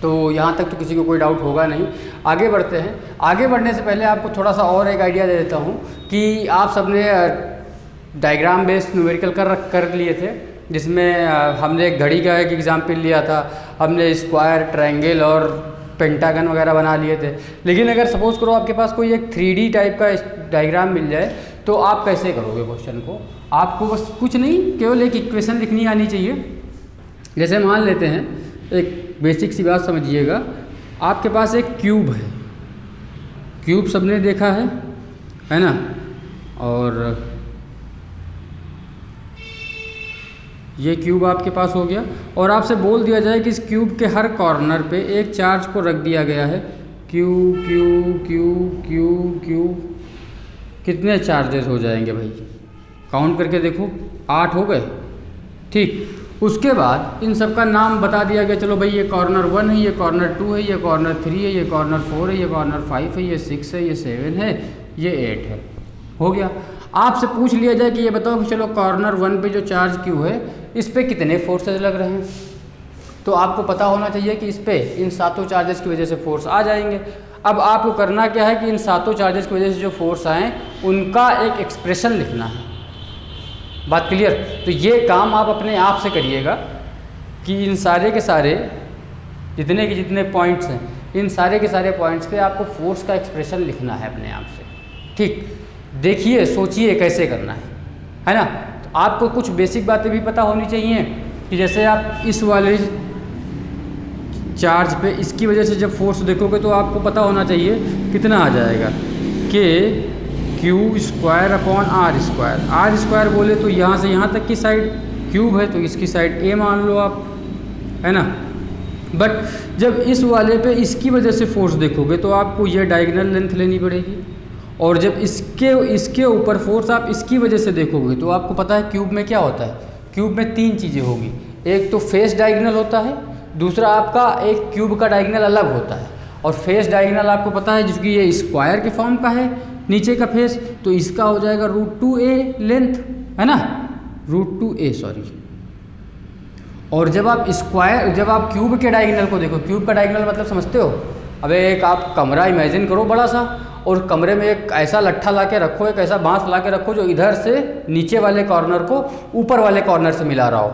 तो यहाँ तक तो किसी को कोई डाउट होगा नहीं। आगे बढ़ते हैं। आगे बढ़ने से पहले आपको थोड़ा सा और एक आइडिया दे देता हूँ कि आप सबने डायग्राम बेस्ड न्यूमेरिकल कर लिए थे, जिसमें हमने एक घड़ी का एक एग्जाम्पल लिया था, हमने स्क्वायर, ट्रायंगल और पेंटागन वगैरह बना लिए थे। लेकिन अगर सपोज़ करो आपके पास कोई एक 3D टाइप का डायग्राम मिल जाए तो आप कैसे करोगे क्वेश्चन को? आपको बस कुछ नहीं, केवल एक इक्वेशन लिखनी आनी चाहिए। जैसे मान लेते हैं, एक बेसिक सी बात समझिएगा, आपके पास एक क्यूब है, क्यूब सबने देखा है ना? और ये क्यूब आपके पास हो गया और आपसे बोल दिया जाए कि इस क्यूब के हर कॉर्नर पे एक चार्ज को रख दिया गया है, Q Q Q Q Q. कितने चार्जेस हो जाएंगे भाई? काउंट करके देखो, 8 हो गए। ठीक, उसके बाद इन सब का नाम बता दिया गया, चलो भाई ये कॉर्नर 1 है, ये कॉर्नर 2 है, ये कॉर्नर 3 है, ये कॉर्नर 4 है, ये कॉर्नर 5 है, ये 6 है, ये 7 है, ये 8 है। हो गया। आपसे पूछ लिया जाए कि ये बताओ कि चलो कॉर्नर 1 पे जो चार्ज क्यू है इस पे कितने फोर्सेस लग रहे हैं, तो आपको पता होना चाहिए कि इस पे इन सातों चार्जेस की वजह से फोर्स आ जाएंगे। अब आपको करना क्या है कि इन सातों चार्जेस की वजह से जो फोर्स आए उनका एक एक्सप्रेशन लिखना है। बात क्लियर? तो ये काम आप अपने आप से करिएगा कि इन सारे के सारे जितने के जितने पॉइंट्स हैं, इन सारे के सारे पॉइंट्स पे आपको फोर्स का एक्सप्रेशन लिखना है अपने आप से। ठीक, देखिए, सोचिए कैसे करना है ना? तो आपको कुछ बेसिक बातें भी पता होनी चाहिए कि जैसे आप इस वाले चार्ज पे इसकी वजह से जब फोर्स देखोगे तो आपको पता होना चाहिए कितना आ जाएगा, कि Q square upon R square. R square बोले तो यहाँ से यहाँ तक की साइड क्यूब है तो इसकी साइड ए मान लो आप, है ना? बट जब इस वाले पे इसकी वजह से फोर्स देखोगे तो आपको ये डायगोनल लेंथ लेनी पड़ेगी, और जब इसके ऊपर फोर्स आप इसकी वजह से देखोगे तो आपको पता है क्यूब में क्या होता है। क्यूब में 3 चीज़ें होगी, एक तो फेस डायगोनल होता है, दूसरा आपका एक क्यूब का डायगोनल अलग होता है, और फेस डायगोनल आपको पता है जिसकी ये स्क्वायर के फॉर्म का है नीचे का फेस, तो इसका हो जाएगा √2a लेंथ, है ना? √2a sorry. और जब आप क्यूब के डायगोनल को देखो, क्यूब का डायगोनल मतलब समझते हो? अबे एक आप कमरा इमेजिन करो बड़ा सा, और कमरे में एक ऐसा लट्ठा ला के रखो, एक ऐसा बांस ला के रखो जो इधर से नीचे वाले कॉर्नर को ऊपर वाले कॉर्नर से मिला रहा हो,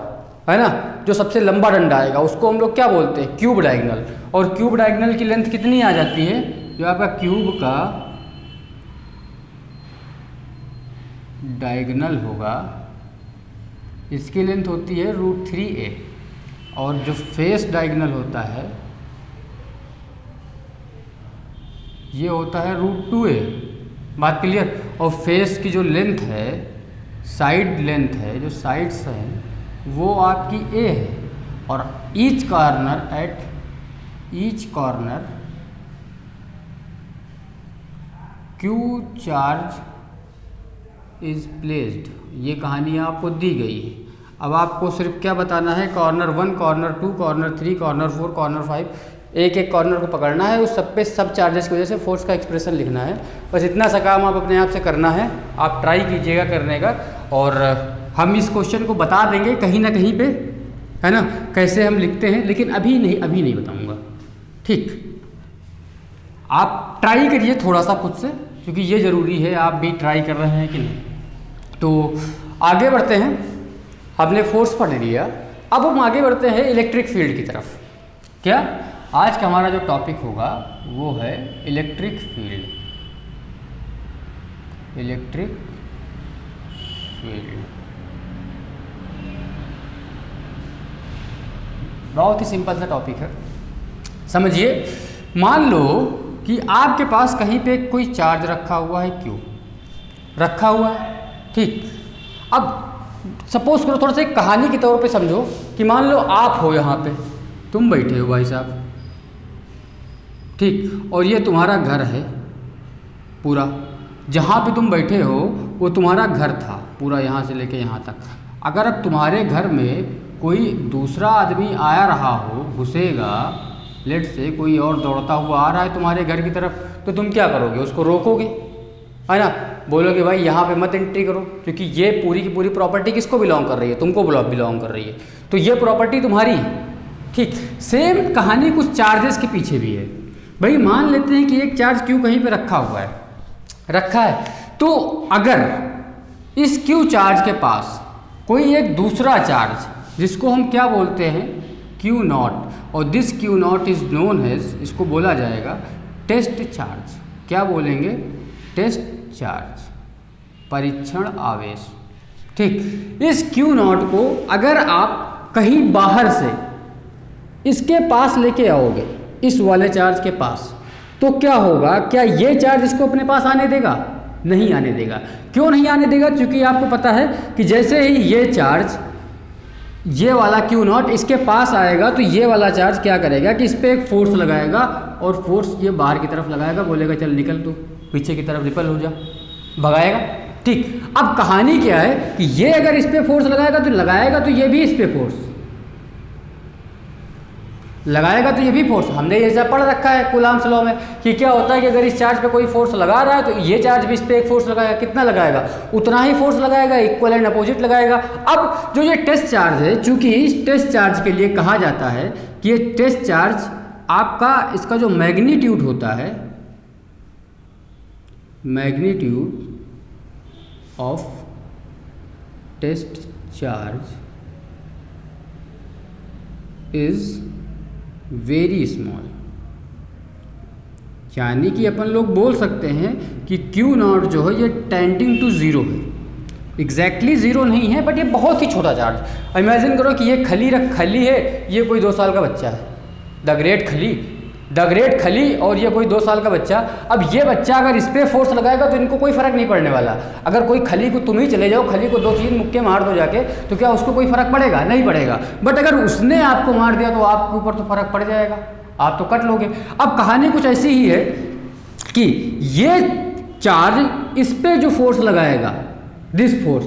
है ना? जो सबसे लंबा डंडा आएगा उसको हम लोग क्या बोलते हैं? Cube diagonal. और क्यूब डायगोनल की लेंथ कितनी आ जाती है? जो आपका क्यूब का डायगोनल होगा इसकी लेंथ होती है √3a, और जो फेस डायगोनल होता है ये होता है √2a। बात क्लियर? और फेस की जो लेंथ है, साइड लेंथ है, जो साइड्स हैं वो आपकी a है, और each corner Q charge is placed. ये कहानी आपको दी गई है। अब आपको सिर्फ क्या बताना है? Corner 1, corner 2, corner 3, corner 4, corner 5, एक एक कॉर्नर को पकड़ना है, उस सब पे सब चार्जेस की वजह से फोर्स का एक्सप्रेशन लिखना है। बस इतना सा काम आप अपने आप से करना है। आप ट्राई कीजिएगा करने का, और हम इस क्वेश्चन को बता देंगे कहीं ना कहीं पे, है ना, कैसे हम लिखते हैं, लेकिन अभी नहीं बताऊंगा। ठीक, आप ट्राई करिए थोड़ा सा खुद से, क्योंकि ये ज़रूरी है। आप भी ट्राई कर रहे हैं कि नहीं? तो आगे बढ़ते हैं। हमने फोर्स पढ़ लिया, अब हम आगे बढ़ते हैं इलेक्ट्रिक फील्ड की तरफ। क्या आज का हमारा जो टॉपिक होगा वो है इलेक्ट्रिक फील्ड। इलेक्ट्रिक फील्ड बहुत ही सिंपल सा टॉपिक है, समझिए। मान लो कि आपके पास कहीं पे कोई चार्ज रखा हुआ है, क्यू रखा हुआ है, ठीक। अब सपोज करो, थोड़ा सा एक कहानी के तौर पे समझो कि मान लो आप हो यहाँ पे, तुम बैठे हो भाई साहब, ठीक, और ये तुम्हारा घर है पूरा। जहाँ पे तुम बैठे हो वो तुम्हारा घर था पूरा, यहाँ से लेके यहाँ तक। अगर अब तुम्हारे घर में कोई दूसरा आदमी आया रहा हो, घुसेगा, लेट से कोई और दौड़ता हुआ आ रहा है तुम्हारे घर की तरफ, तो तुम क्या करोगे? उसको रोकोगे, है ना। बोलोगे भाई यहाँ पे मत एंट्री करो, क्योंकि ये पूरी की पूरी प्रॉपर्टी किसको बिलोंग कर रही है, तुमको बिलोंग कर रही है, तो ये प्रॉपर्टी तुम्हारी। ठीक, सेम कहानी कुछ चार्जेस के पीछे भी है। भाई मान लेते हैं कि एक चार्ज क्यू कहीं पे रखा हुआ है, रखा है, तो अगर इस क्यू चार्ज के पास कोई एक दूसरा चार्ज, जिसको हम क्या बोलते हैं, क्यू नॉट, और this Q naught is known as, इसको बोला जाएगा टेस्ट चार्ज। क्या बोलेंगे, टेस्ट चार्ज, परीक्षण आवेश। ठीक, इस क्यू नॉट को अगर आप कहीं बाहर से इसके पास लेके आओगे, इस वाले चार्ज के पास, तो क्या होगा, क्या ये चार्ज इसको अपने पास आने देगा, नहीं आने देगा। क्यों नहीं आने देगा, क्योंकि आपको पता है कि जैसे ही ये चार्ज, ये वाला क्यू नॉट इसके पास आएगा, तो ये वाला चार्ज क्या करेगा कि इस पर एक फोर्स लगाएगा, और फोर्स ये बाहर की तरफ लगाएगा, बोलेगा चल निकल तू पीछे की तरफ, रिपल हो जा, भगाएगा। ठीक, अब कहानी क्या है कि ये अगर इस पर फोर्स लगाएगा तो ये भी इस पर फोर्स लगाएगा, तो ये भी फोर्स। हमने ये सब पढ़ रखा है कूलाम्स लॉ में कि क्या होता है कि अगर इस चार्ज पे कोई फोर्स लगा रहा है तो ये चार्ज भी इस पे एक फोर्स लगाएगा। कितना लगाएगा, उतना ही फोर्स लगाएगा, इक्वल एंड अपोजिट लगाएगा। अब जो ये टेस्ट चार्ज है, चूंकि इस टेस्ट चार्ज के लिए कहा जाता है कि ये टेस्ट चार्ज आपका, इसका जो मैग्नीट्यूड होता है, magnitude of test charge is very small, यानी कि अपन लोग बोल सकते हैं कि क्यू नॉट जो है ये टेंडिंग टू ज़ीरो है। एग्जैक्टली ज़ीरो नहीं है, बट ये बहुत ही छोटा चार्ज। इमेजिन करो कि ये खली है, ये कोई 2 साल का बच्चा है, द ग्रेट खली, और ये कोई 2 साल का बच्चा। अब ये बच्चा अगर इस पर फोर्स लगाएगा तो इनको कोई फ़र्क नहीं पड़ने वाला। अगर कोई खली को, तुम ही चले जाओ, खली को 2-3 मुक्के मार दो जाके, तो क्या उसको कोई फ़र्क पड़ेगा, नहीं पड़ेगा। बट अगर उसने आपको मार दिया तो आपके ऊपर तो फ़र्क पड़ जाएगा, आप तो कट लोगे। अब कहानी कुछ ऐसी ही है कि ये चार्ज इस पर जो फोर्स लगाएगा, दिस फोर्स,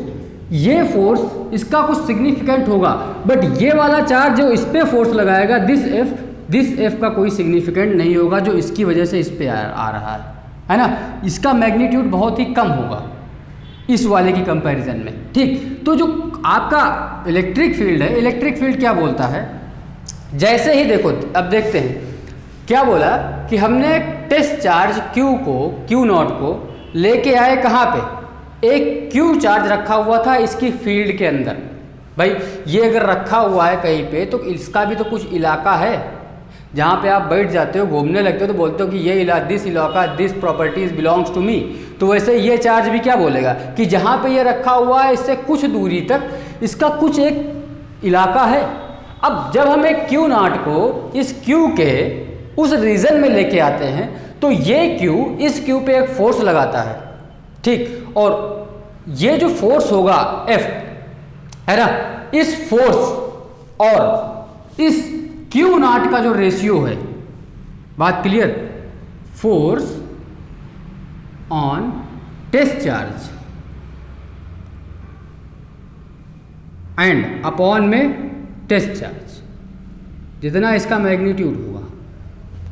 ये फोर्स इसका कुछ सिग्निफिकेंट होगा, बट ये वाला चार्ज जो इस पर फोर्स लगाएगा, दिस एफ का कोई सिग्निफिकेंट नहीं होगा, जो इसकी वजह से इस पे आ रहा है ना। इसका मैग्नीट्यूड बहुत ही कम होगा इस वाले की कंपैरिजन में। ठीक, तो जो आपका इलेक्ट्रिक फील्ड है, इलेक्ट्रिक फील्ड क्या बोलता है, जैसे ही देखो, अब देखते हैं क्या बोला कि हमने टेस्ट चार्ज क्यू नॉट को लेके आए कहाँ पे, एक क्यू चार्ज रखा हुआ था इसकी फील्ड के अंदर। भाई ये अगर रखा हुआ है कहीं पे, तो इसका भी तो कुछ इलाका है जहाँ पे आप बैठ जाते हो, घूमने लगते हो, तो बोलते हो कि ये दिस इलाका, this properties belongs to me. तो वैसे ये चार्ज भी क्या बोलेगा कि जहाँ पे ये रखा हुआ है, इससे कुछ दूरी तक इसका कुछ एक इलाका है। अब जब हम एक क्यू नॉट को इस क्यू के उस रीजन में लेके आते हैं, तो ये क्यू इस क्यू पे एक फोर्स लगाता है। ठीक, और ये जो फोर्स होगा F, है ना, इस फोर्स और इस क्यू नॉट का जो रेशियो है, बात clear, force on test charge and upon में टेस्ट चार्ज, जितना इसका मैग्नीट्यूड होगा,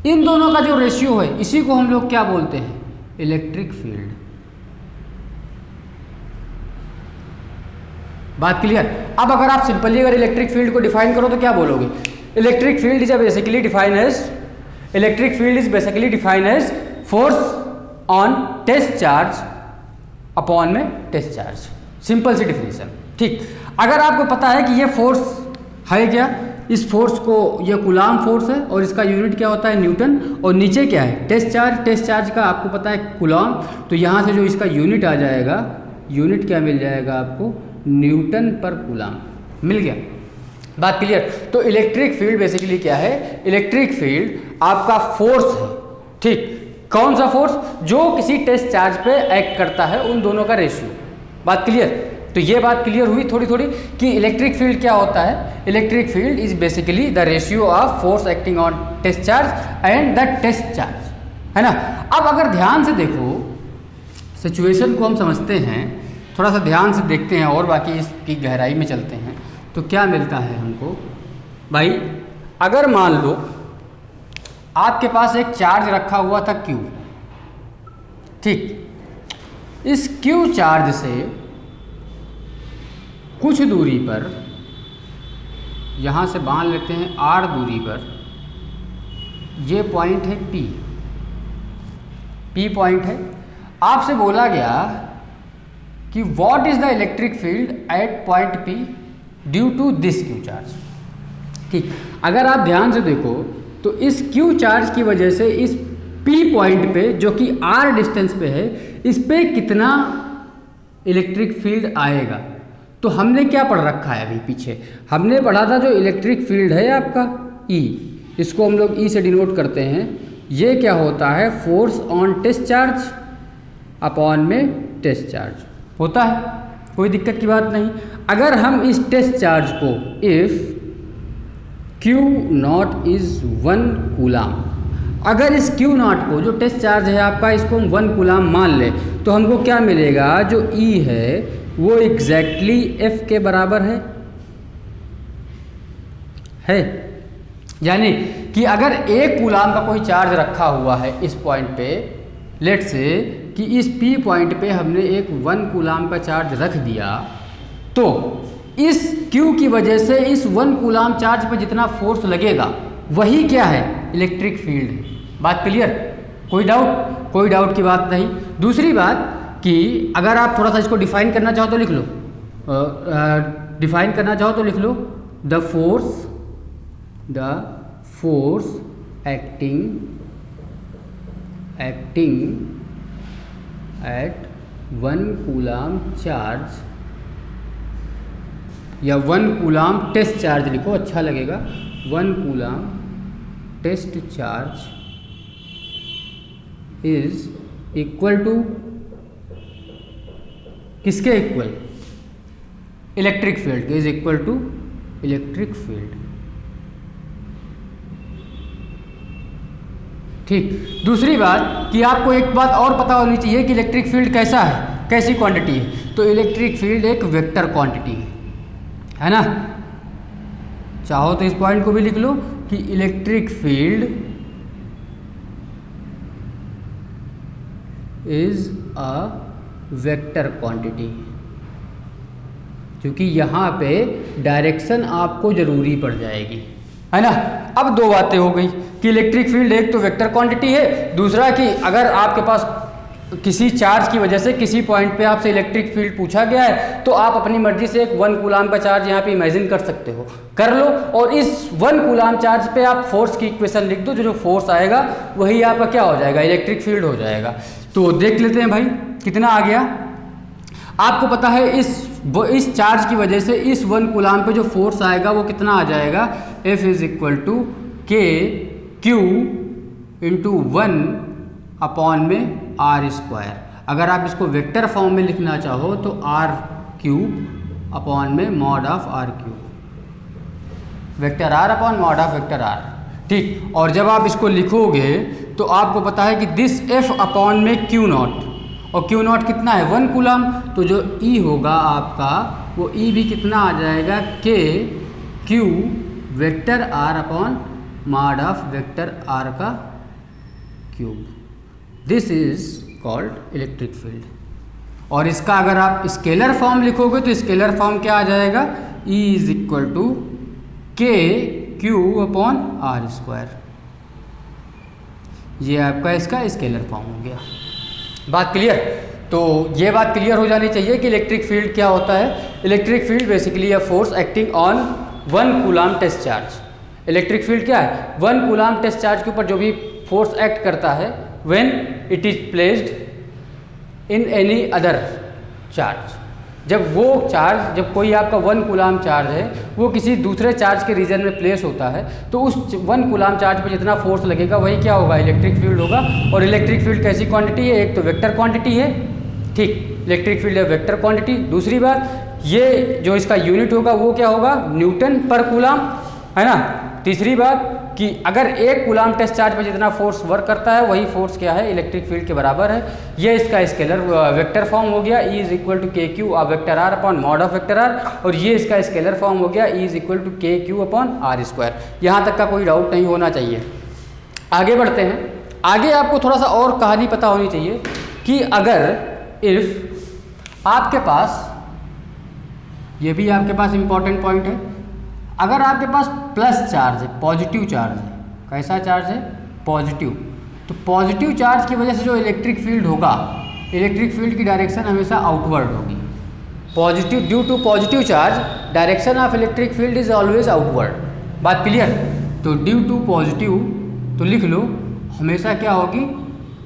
इन दोनों का जो रेशियो है, इसी को हम लोग क्या बोलते हैं, इलेक्ट्रिक फील्ड। बात क्लियर। अब अगर आप सिंपली अगर इलेक्ट्रिक फील्ड को डिफाइन करो तो क्या बोलोगे, electric field is basically define as force on test charge upon में टेस्ट चार्ज। सिंपल सी डिफिनेशन। ठीक, अगर आपको पता है कि ये फोर्स है क्या, इस फोर्स को, ये कूलाम फोर्स है और इसका यूनिट क्या होता है, न्यूटन, और नीचे क्या है, टेस्ट चार्ज का आपको पता है कूलाम, तो यहाँ से जो इसका यूनिट आ जाएगा, यूनिट क्या मिल जाएगा आपको, न्यूटन पर कूलाम मिल गया। बात क्लियर। तो इलेक्ट्रिक फील्ड बेसिकली क्या है, इलेक्ट्रिक फील्ड आपका फोर्स है। ठीक, कौन सा फोर्स, जो किसी टेस्ट चार्ज पे एक्ट करता है, उन दोनों का रेशियो। बात क्लियर। तो ये बात क्लियर हुई थोड़ी थोड़ी कि इलेक्ट्रिक फील्ड क्या होता है। Electric field is basically the ratio of force acting on test charge and the test charge, है ना। अब अगर ध्यान से देखो, सिचुएशन को हम समझते हैं, थोड़ा सा ध्यान से देखते हैं और बाकी इसकी गहराई में चलते हैं, तो क्या मिलता है हमको। भाई अगर मान लो आपके पास एक चार्ज रखा हुआ था Q, ठीक, इस Q चार्ज से कुछ दूरी पर, यहाँ से मान लेते हैं R दूरी पर, ये पॉइंट है P पॉइंट है। आपसे बोला गया कि what is the electric field at point P due to this Q charge. ठीक, अगर आप ध्यान से देखो तो इस Q चार्ज की वजह से इस P पॉइंट पे जो कि R डिस्टेंस पे है, इस पे कितना इलेक्ट्रिक फील्ड आएगा। तो हमने क्या पढ़ रखा है अभी पीछे, हमने पढ़ा था जो इलेक्ट्रिक फील्ड है आपका E, इसको हम लोग E से डिनोट करते हैं। ये क्या होता है, force on test charge upon में टेस्ट चार्ज होता है, कोई दिक्कत की बात नहीं। अगर हम इस टेस्ट चार्ज को if Q not is 1 coulomb, अगर इस Q नॉट को जो टेस्ट चार्ज है आपका, इसको हम 1 कूलाम मान लें, तो हमको क्या मिलेगा, जो E है वो एग्जैक्टली F के बराबर है। यानी कि अगर 1 कूलाम का कोई चार्ज रखा हुआ है इस पॉइंट पे, लेट से कि इस P पॉइंट पे हमने एक 1 कूलाम का चार्ज रख दिया, तो इस Q की वजह से इस 1 कूलाम चार्ज पे जितना फोर्स लगेगा वही क्या है, इलेक्ट्रिक फील्ड है। बात क्लियर, कोई डाउट? कोई डाउट की बात नहीं। दूसरी बात कि अगर आप थोड़ा सा इसको डिफाइन करना चाहो तो लिख लो, डिफाइन करना चाहो तो लिख लो, the force acting at 1 coulomb charge, या 1 कूलाम टेस्ट चार्ज लिखो, अच्छा लगेगा। 1 coulomb test charge is equal to किसके इक्वल, इलेक्ट्रिक फील्ड के, is equal to electric field. ठीक, दूसरी बात कि आपको एक बात और पता होनी चाहिए कि इलेक्ट्रिक फील्ड कैसा है, कैसी क्वांटिटी है। तो इलेक्ट्रिक फील्ड एक वेक्टर क्वांटिटी है ना। चाहो तो इस पॉइंट को भी लिख लो कि electric field is a vector quantity, क्योंकि यहाँ पे डायरेक्शन आपको जरूरी पड़ जाएगी, है ना। अब 2 बातें हो गई कि इलेक्ट्रिक फील्ड एक तो वेक्टर क्वांटिटी है, दूसरा कि अगर आपके पास किसी चार्ज की वजह से किसी पॉइंट पे आपसे इलेक्ट्रिक फील्ड पूछा गया है, तो आप अपनी मर्जी से एक 1 कूलाम का चार्ज यहाँ पे इमेजिन कर सकते हो, कर लो, और इस 1 कूलाम चार्ज पे आप फोर्स की इक्वेशन लिख दो, जो फोर्स आएगा वही आपका क्या हो जाएगा, इलेक्ट्रिक फील्ड हो जाएगा। तो देख लेते हैं भाई कितना आ गया। आपको पता है इस चार्ज की वजह से इस 1 कूलाम पे जो फोर्स आएगा वो कितना आ जाएगा, F इज इक्वल टू के क्यू इंटू 1 अपॉन में R स्क्वायर। अगर आप इसको वेक्टर फॉर्म में लिखना चाहो तो R क्यूब अपॉन में mod of R cube, vector R upon mod of vector R। ठीक, और जब आप इसको लिखोगे तो आपको पता है कि दिस F अपॉन में Q नॉट, और Q नॉट कितना है, 1 कूलाम, तो जो E होगा आपका वो E भी कितना आ जाएगा, K Q vector R upon mod of vector R का cube. This is called electric field. और इसका अगर आप स्केलर फॉर्म लिखोगे तो स्केलर फॉर्म क्या आ जाएगा, E इज इक्वल टू के क्यू अपॉन R स्क्वायर। ये आपका इसका स्केलर फॉर्म हो गया। बात क्लियर? तो ये बात क्लियर हो जानी चाहिए कि इलेक्ट्रिक फील्ड क्या होता है। Electric field basically a force acting on 1 coulomb test charge. Electric field क्या है, 1 कूलाम टेस्ट चार्ज के ऊपर जो भी फोर्स एक्ट करता है when it is placed in any other charge. जब वो चार्ज, जब कोई आपका 1 कूलाम चार्ज है वो किसी दूसरे चार्ज के रीजन में प्लेस होता है, तो उस 1 कूलाम चार्ज पे जितना फोर्स लगेगा वही क्या होगा, इलेक्ट्रिक फील्ड होगा। और इलेक्ट्रिक फील्ड कैसी क्वांटिटी है, एक तो वेक्टर क्वांटिटी है, ठीक, इलेक्ट्रिक फील्ड है वेक्टर क्वांटिटी। दूसरी बात, ये जो इसका यूनिट होगा वो क्या होगा, न्यूटन पर कूलाम, है ना। तीसरी बात कि अगर 1 कूलाम टेस्ट चार्ज पे जितना फोर्स वर्क करता है वही फोर्स क्या है, इलेक्ट्रिक फील्ड के बराबर है। ये इसका स्केलर वेक्टर फॉर्म हो गया, E इज इक्वल टू के Q vector R upon mod of vector R, और ये इसका स्केलर फॉर्म हो गया, E इज इक्वल टू के क्यू अपॉन R स्क्वायर। यहाँ तक का कोई डाउट नहीं होना चाहिए। आगे बढ़ते हैं। आगे आपको थोड़ा सा और कहानी पता होनी चाहिए कि अगर इफ़ आपके पास, ये भी आपके पास इंपॉर्टेंट पॉइंट है, अगर आपके पास प्लस चार्ज है, पॉजिटिव चार्ज है, कैसा चार्ज है? पॉजिटिव। तो पॉजिटिव चार्ज की वजह से जो इलेक्ट्रिक फील्ड होगा, इलेक्ट्रिक फील्ड की डायरेक्शन हमेशा आउटवर्ड होगी। Positive, due to positive charge direction of electric field is always outward. बात क्लियर? तो ड्यू टू पॉजिटिव, तो लिख लो हमेशा क्या होगी?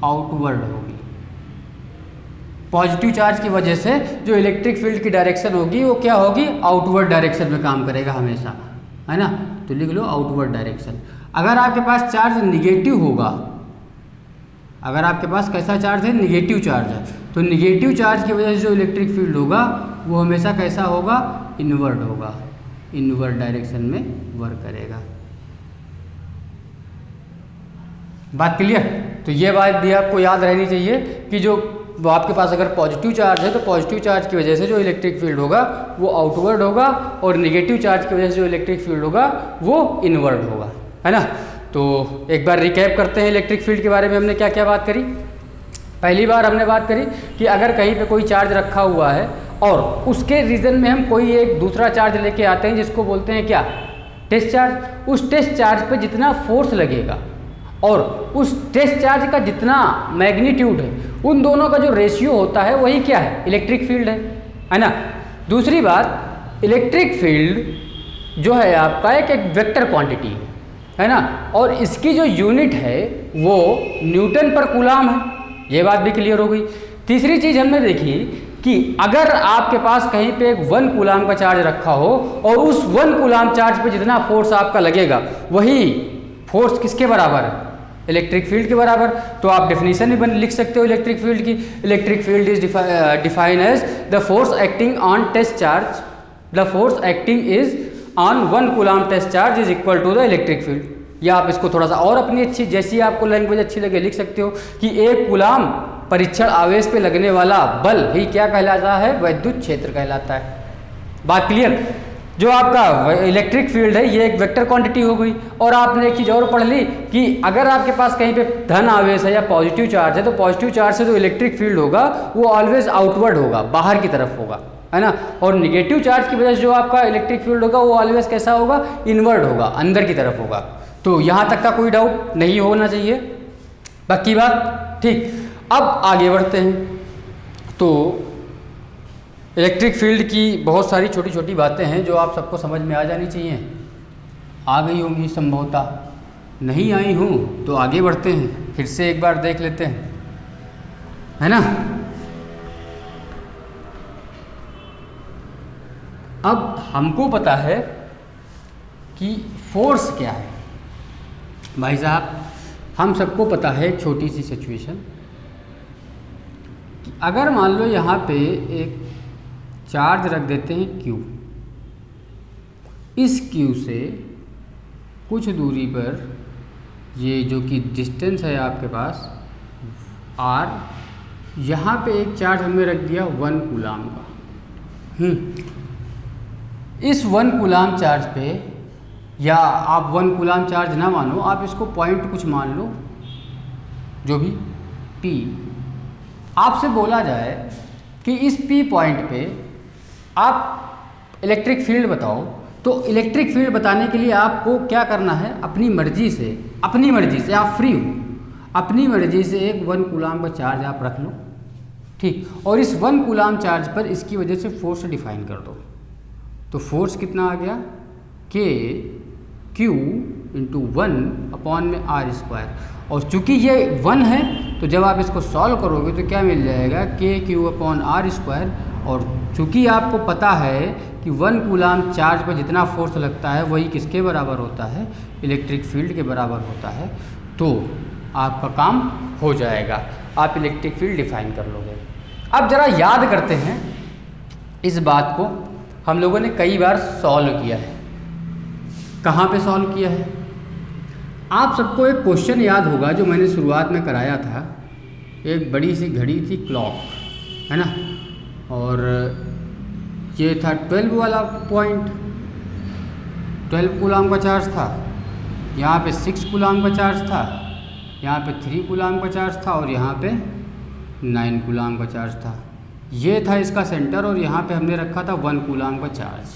आउटवर्ड होगी। पॉजिटिव चार्ज की वजह से जो इलेक्ट्रिक फील्ड की डायरेक्शन होगी वो क्या होगी? आउटवर्ड डायरेक्शन में काम करेगा हमेशा, है ना? तो लिख लो आउटवर्ड डायरेक्शन। अगर आपके पास चार्ज निगेटिव होगा, अगर आपके पास कैसा चार्ज है? निगेटिव चार्ज है, तो निगेटिव चार्ज की वजह से जो इलेक्ट्रिक फील्ड होगा वो हमेशा कैसा होगा? इनवर्ड होगा, इनवर्ड डायरेक्शन में वर्क करेगा। बात क्लियर? तो ये बात भी आपको याद रहनी चाहिए कि जो आपके पास अगर पॉजिटिव चार्ज है तो पॉजिटिव चार्ज की वजह से जो इलेक्ट्रिक फील्ड होगा वो आउटवर्ड होगा, और निगेटिव चार्ज की वजह से जो इलेक्ट्रिक फील्ड होगा वो इनवर्ड होगा, है ना? तो एक बार रिकैप करते हैं इलेक्ट्रिक फील्ड के बारे में हमने क्या क्या बात करी। पहली बार हमने बात करी कि अगर कहीं पे कोई चार्ज रखा हुआ है और उसके रीजन में हम कोई एक दूसरा चार्ज लेके आते हैं जिसको बोलते हैं क्या? Test charge. उस टेस्ट चार्ज पे जितना फोर्स लगेगा और उस टेस्ट चार्ज का जितना मैग्नीट्यूड है, उन दोनों का जो रेशियो होता है वही क्या है? इलेक्ट्रिक फील्ड है ना? दूसरी बात, इलेक्ट्रिक फील्ड जो है आपका एक वेक्टर क्वांटिटी है ना, और इसकी जो यूनिट है वो न्यूटन पर कूलाम है। ये बात भी क्लियर हो गई। तीसरी चीज़ हमने देखी कि अगर आपके पास कहीं पे एक 1 कूलाम का चार्ज रखा हो और उस 1 कूलाम चार्ज पे जितना फोर्स आपका लगेगा वही फोर्स किसके बराबर है? इलेक्ट्रिक फील्ड के बराबर। तो आप डेफिनेशन भी लिख सकते हो इलेक्ट्रिक फील्ड की। Electric field is defined as the force acting on test charge, the force acting is on 1 coulomb test charge is equal to the electric field. या आप इसको थोड़ा सा और अपनी अच्छी, जैसी आपको लैंग्वेज अच्छी लगे, लिख सकते हो कि 1 कूलाम परीक्षण आवेश पे लगने वाला बल ही क्या कहलाता है? वैद्युत क्षेत्र कहलाता है। बात क्लियर? जो आपका इलेक्ट्रिक फील्ड है ये एक वेक्टर क्वांटिटी हो गई। और आपने एक चीज़ और पढ़ ली कि अगर आपके पास कहीं पे धन आवेश है या पॉजिटिव चार्ज है तो पॉजिटिव चार्ज से जो इलेक्ट्रिक फील्ड होगा वो ऑलवेज आउटवर्ड होगा, बाहर की तरफ होगा, है ना? और निगेटिव चार्ज की वजह से जो आपका इलेक्ट्रिक फील्ड होगा वो ऑलवेज कैसा होगा? इनवर्ड होगा, अंदर की तरफ होगा। तो यहाँ तक का कोई डाउट नहीं होना चाहिए। बाकी बात ठीक। अब आगे बढ़ते हैं। तो इलेक्ट्रिक फील्ड की बहुत सारी छोटी छोटी बातें हैं जो आप सबको समझ में आ जानी चाहिए। आ गई होंगी संभवतः, नहीं आई हूँ तो आगे बढ़ते हैं, फिर से एक बार देख लेते हैं, है ना? अब हमको पता है कि फोर्स क्या है। भाई साहब, हम सबको पता है एक छोटी सी सिचुएशन कि अगर मान लो यहाँ पे एक चार्ज रख देते हैं Q, इस Q से कुछ दूरी पर ये जो कि डिस्टेंस है आपके पास R, यहाँ पे एक चार्ज हमने रख दिया 1 कूलाम का। इस 1 कूलाम चार्ज पे, या आप 1 कूलाम चार्ज ना मानो, आप इसको पॉइंट कुछ मान लो, जो भी P, आपसे बोला जाए कि इस P पॉइंट पे आप इलेक्ट्रिक फील्ड बताओ, तो इलेक्ट्रिक फील्ड बताने के लिए आपको क्या करना है? अपनी मर्जी से आप फ्री हो, अपनी मर्जी से एक 1 कूलाम का चार्ज आप रख लो, ठीक, और इस 1 कूलाम चार्ज पर इसकी वजह से फोर्स डिफाइन कर दो। तो फोर्स कितना आ गया? K Q into 1/r²। और चूंकि ये 1 है तो जब आप इसको सॉल्व करोगे तो क्या मिल जाएगा? KQ/r²। और चूंकि आपको पता है कि 1 कूलाम चार्ज पर जितना फोर्स लगता है वही किसके बराबर होता है? इलेक्ट्रिक फील्ड के बराबर होता है। तो आपका काम हो जाएगा, आप इलेक्ट्रिक फील्ड डिफाइन कर लोगे। अब ज़रा याद करते हैं इस बात को, हम लोगों ने कई बार सॉल्व किया है। कहाँ पे सॉल्व किया है? आप सबको एक क्वेश्चन याद होगा जो मैंने शुरुआत में कराया था। एक बड़ी सी घड़ी थी, क्लॉक, है ना, और ये था 12 वाला पॉइंट, 12 कूलाम का चार्ज था, यहाँ पे 6 कूलाम का चार्ज था, यहाँ पे 3 कूलाम का चार्ज था, और यहाँ पे 9 कूलाम का चार्ज था। ये था इसका सेंटर और यहाँ पे हमने रखा था 1 कूलाम का चार्ज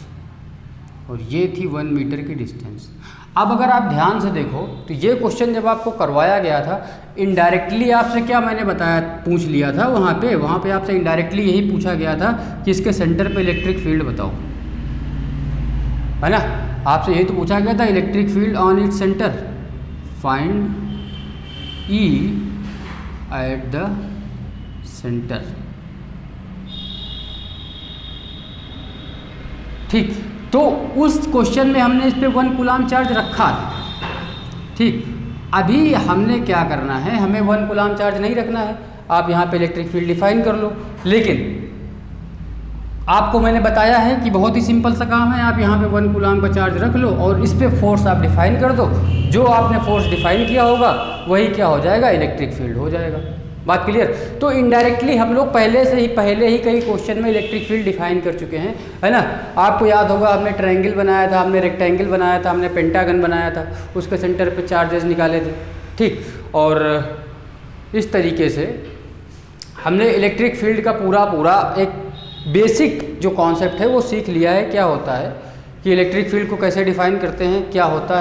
और ये थी 1 मीटर की डिस्टेंस। अब अगर आप ध्यान से देखो तो ये क्वेश्चन जब आपको करवाया गया था, इनडायरेक्टली आपसे क्या मैंने बताया, पूछ लिया था वहाँ पे आपसे इनडायरेक्टली यही पूछा गया था कि इसके सेंटर पे इलेक्ट्रिक फील्ड बताओ, है ना। आपसे यही तो पूछा गया था, electric field on its centre, find E at the centre. ठीक, तो उस क्वेश्चन में हमने इस पे 1 कूलाम चार्ज रखा। ठीक, अभी हमने क्या करना है, हमें 1 कूलाम चार्ज नहीं रखना है। आप यहाँ पे इलेक्ट्रिक फील्ड डिफाइन कर लो, लेकिन आपको मैंने बताया है कि बहुत ही सिंपल सा काम है। आप यहाँ पे 1 कूलाम का चार्ज रख लो और इस पे फोर्स आप डिफाइन कर दो। जो आपने फोर्स डिफाइन किया होगा वही क्या हो जाएगा, इलेक्ट्रिक फील्ड हो जाएगा। बात क्लियर। तो इनडायरेक्टली हम लोग पहले ही कई क्वेश्चन में इलेक्ट्रिक फील्ड डिफाइन कर चुके हैं, है ना। आपको याद होगा, हमने ट्रायंगल बनाया था, हमने रेक्टेंगल बनाया था, हमने पेंटागन बनाया था, उसके सेंटर पे चार्जेस निकाले थे। ठीक, और इस तरीके से हमने इलेक्ट्रिक फील्ड का पूरा एक बेसिक जो कॉन्सेप्ट है वो सीख लिया है। क्या होता है कि इलेक्ट्रिक फील्ड को कैसे डिफाइन करते हैं, क्या होता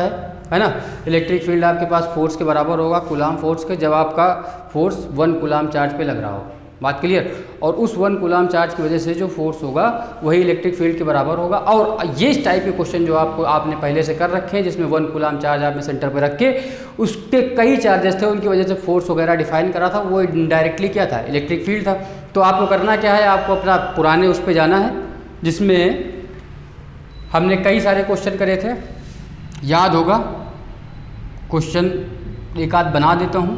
है ना। इलेक्ट्रिक फील्ड आपके पास फोर्स के बराबर होगा, कूलाम फोर्स के, जब आपका फोर्स 1 कूलाम चार्ज पे लग रहा हो। बात क्लियर। और उस 1 कूलाम चार्ज की वजह से जो फोर्स होगा वही इलेक्ट्रिक फील्ड के बराबर होगा। और ये इस टाइप के क्वेश्चन जो आपने पहले से कर रखे हैं, जिसमें 1 कूलाम चार्ज आपने सेंटर पे रख के उसके कई चार्जेस थे, उनकी वजह से फोर्स वगैरह डिफाइन करा था, वो इनडायरेक्टली क्या था, इलेक्ट्रिक फील्ड था। तो आपको करना क्या है, आपको अपना पुराने उस पर जाना है जिसमें हमने कई सारे क्वेश्चन करे थे, याद होगा। क्वेश्चन एक आध बना देता हूँ।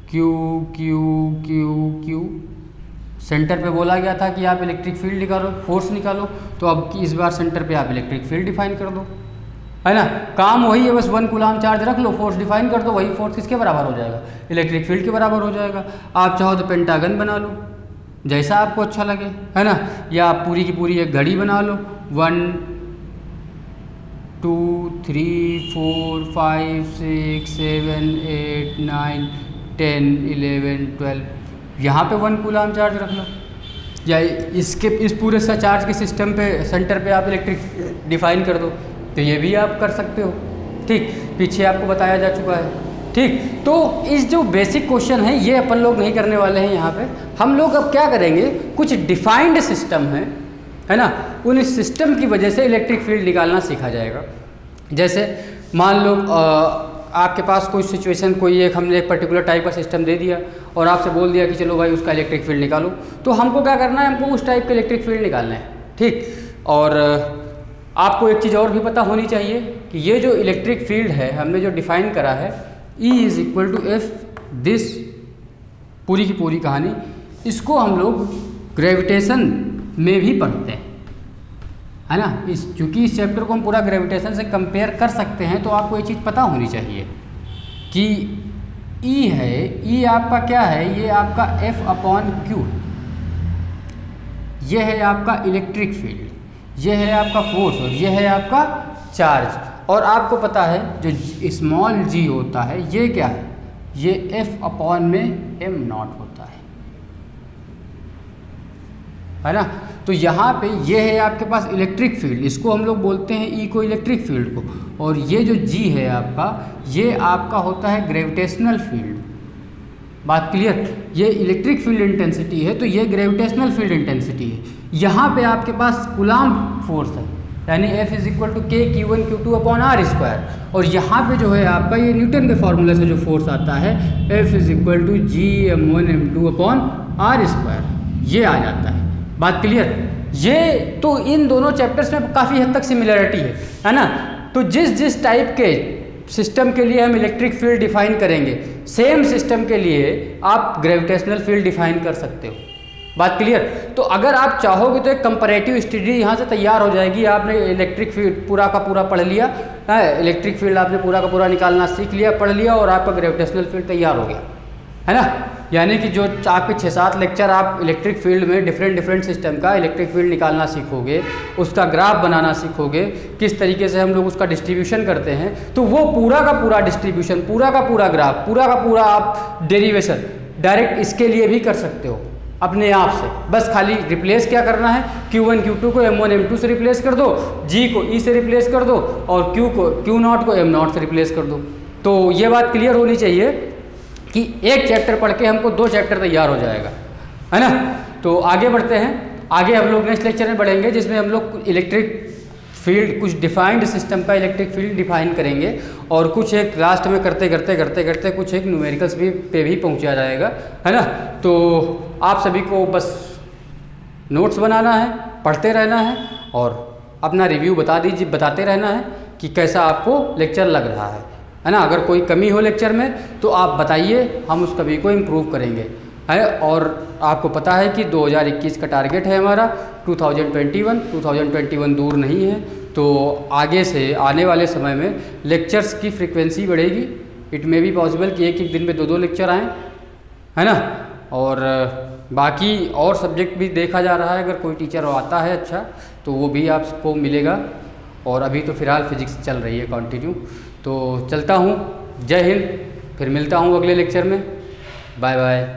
Q Q Q Q, centre पे बोला गया था कि आप इलेक्ट्रिक फील्ड निकालो, फोर्स निकालो। तो अब इस बार सेंटर पे आप इलेक्ट्रिक फील्ड डिफाइन कर दो, है ना। काम वही है, बस 1 कूलाम चार्ज रख लो, फोर्स डिफाइन कर दो, वही फोर्स किसके बराबर हो जाएगा, इलेक्ट्रिक फील्ड के बराबर हो जाएगा। आप चाहो तो पेंटागन बना लो, जैसा आपको अच्छा लगे, है ना। या आप पूरी की पूरी एक घड़ी बना लो, 1 2 3 4 5 6 7 8 9 10 11 12, यहाँ पे 1 कूलाम चार्ज रख लो। या इस पूरे सा चार्ज के सिस्टम पे सेंटर पे आप इलेक्ट्रिक डिफाइन कर दो, तो ये भी आप कर सकते हो। ठीक, पीछे आपको बताया जा चुका है। ठीक, तो इस जो बेसिक क्वेश्चन है ये अपन लोग नहीं करने वाले हैं यहाँ पे। हम लोग अब क्या करेंगे, कुछ डिफाइंड सिस्टम है ना, उन सिस्टम की वजह से इलेक्ट्रिक फील्ड निकालना सीखा जाएगा। जैसे मान लो आपके पास कोई सिचुएशन, हमने एक पर्टिकुलर टाइप का सिस्टम दे दिया और आपसे बोल दिया कि चलो भाई उसका इलेक्ट्रिक फील्ड निकालो। तो हमको क्या करना है, हमको उस टाइप का इलेक्ट्रिक फील्ड निकालना है। ठीक, और आपको एक चीज़ और भी पता होनी चाहिए कि ये जो इलेक्ट्रिक फील्ड है हमने जो डिफाइन करा है, E = F, दिस पूरी की पूरी कहानी, इसको हम लोग ग्रेविटेशन में भी पढ़ते हैं, है ना। चूँकि इस चैप्टर को हम पूरा ग्रेविटेशन से कंपेयर कर सकते हैं, तो आपको ये चीज़ पता होनी चाहिए कि E है, E आपका क्या है, ये आपका F/Q, ये है आपका इलेक्ट्रिक फील्ड, ये है आपका फोर्स और ये है आपका चार्ज। और आपको पता है जो स्मॉल g होता है ये क्या है, ये F/m0 होता है ना। तो यहाँ पे ये है आपके पास इलेक्ट्रिक फील्ड, इसको हम लोग बोलते हैं E को, इलेक्ट्रिक फील्ड को। और ये जो g है आपका, ये आपका होता है ग्रेविटेशनल फील्ड। बात क्लियर। ये इलेक्ट्रिक फील्ड इंटेंसिटी है तो ये ग्रेविटेशनल फील्ड इंटेंसिटी है। यहाँ पे आपके पास कूलाम फोर्स है, यानी F = K Q1 Q2/r²। और यहाँ पे जो है आपका ये न्यूटन के फार्मूले से जो फोर्स आता है, F = G m1m2/r², ये आ जाता है। बात क्लियर। ये तो इन दोनों चैप्टर्स में काफ़ी हद तक सिमिलरिटी है ना। तो जिस टाइप के सिस्टम के लिए हम इलेक्ट्रिक फील्ड डिफाइन करेंगे, सेम सिस्टम के लिए आप ग्रेविटेशनल फील्ड डिफाइन कर सकते हो। बात क्लियर। तो अगर आप चाहोगे तो एक कंपैरेटिव स्टडी यहाँ से तैयार हो जाएगी। आपने इलेक्ट्रिक फील्ड पूरा का पूरा पढ़ लिया है, इलेक्ट्रिक फील्ड आपने पूरा का पूरा निकालना सीख लिया, पढ़ लिया, और आपका ग्रेविटेशनल फील्ड तैयार हो गया, है ना। यानी कि जो आपके 6-7 लेक्चर आप इलेक्ट्रिक फील्ड में डिफरेंट सिस्टम का इलेक्ट्रिक फील्ड निकालना सीखोगे, उसका ग्राफ बनाना सीखोगे, किस तरीके से हम लोग उसका डिस्ट्रीब्यूशन करते हैं, तो वो पूरा का पूरा डिस्ट्रीब्यूशन, पूरा का पूरा ग्राफ, पूरा का पूरा आप डेरिवेशन डायरेक्ट इसके लिए भी कर सकते हो अपने आप से। बस खाली रिप्लेस क्या करना है, Q1 Q2 को M1 M2 से रिप्लेस कर दो, G को E से रिप्लेस कर दो और Q0 को M0 से रिप्लेस कर दो। तो ये बात क्लियर होनी चाहिए कि एक चैप्टर पढ़ के हमको 2 चैप्टर तैयार हो जाएगा, है ना। तो आगे बढ़ते हैं। आगे हम लोग नेक्स्ट लेक्चर में बढ़ेंगे जिसमें हम लोग इलेक्ट्रिक फील्ड, कुछ डिफाइंड सिस्टम का इलेक्ट्रिक फील्ड डिफाइन करेंगे और कुछ एक लास्ट में करते करते कुछ एक न्यूमेरिकल्स पे भी पहुंचा जाएगा, है ना। तो आप सभी को बस नोट्स बनाना है, पढ़ते रहना है और अपना रिव्यू बताते रहना है कि कैसा आपको लेक्चर लग रहा है ना। अगर कोई कमी हो लेक्चर में तो आप बताइए, हम उस कमी को इम्प्रूव करेंगे, है। और आपको पता है कि 2021 का टारगेट है हमारा 2021 दूर नहीं है। तो आगे से आने वाले समय में लेक्चर्स की फ्रीक्वेंसी बढ़ेगी। इट मे बी पॉसिबल कि एक दिन में 2 लेक्चर आएँ, है ना। और बाकी और सब्जेक्ट भी देखा जा रहा है, अगर कोई टीचर आता है अच्छा तो वो भी आपको मिलेगा। और अभी तो फ़िलहाल फिजिक्स चल रही है कंटिन्यू। तो चलता हूँ, जय हिंद, फिर मिलता हूँ अगले लेक्चर में। Bye bye.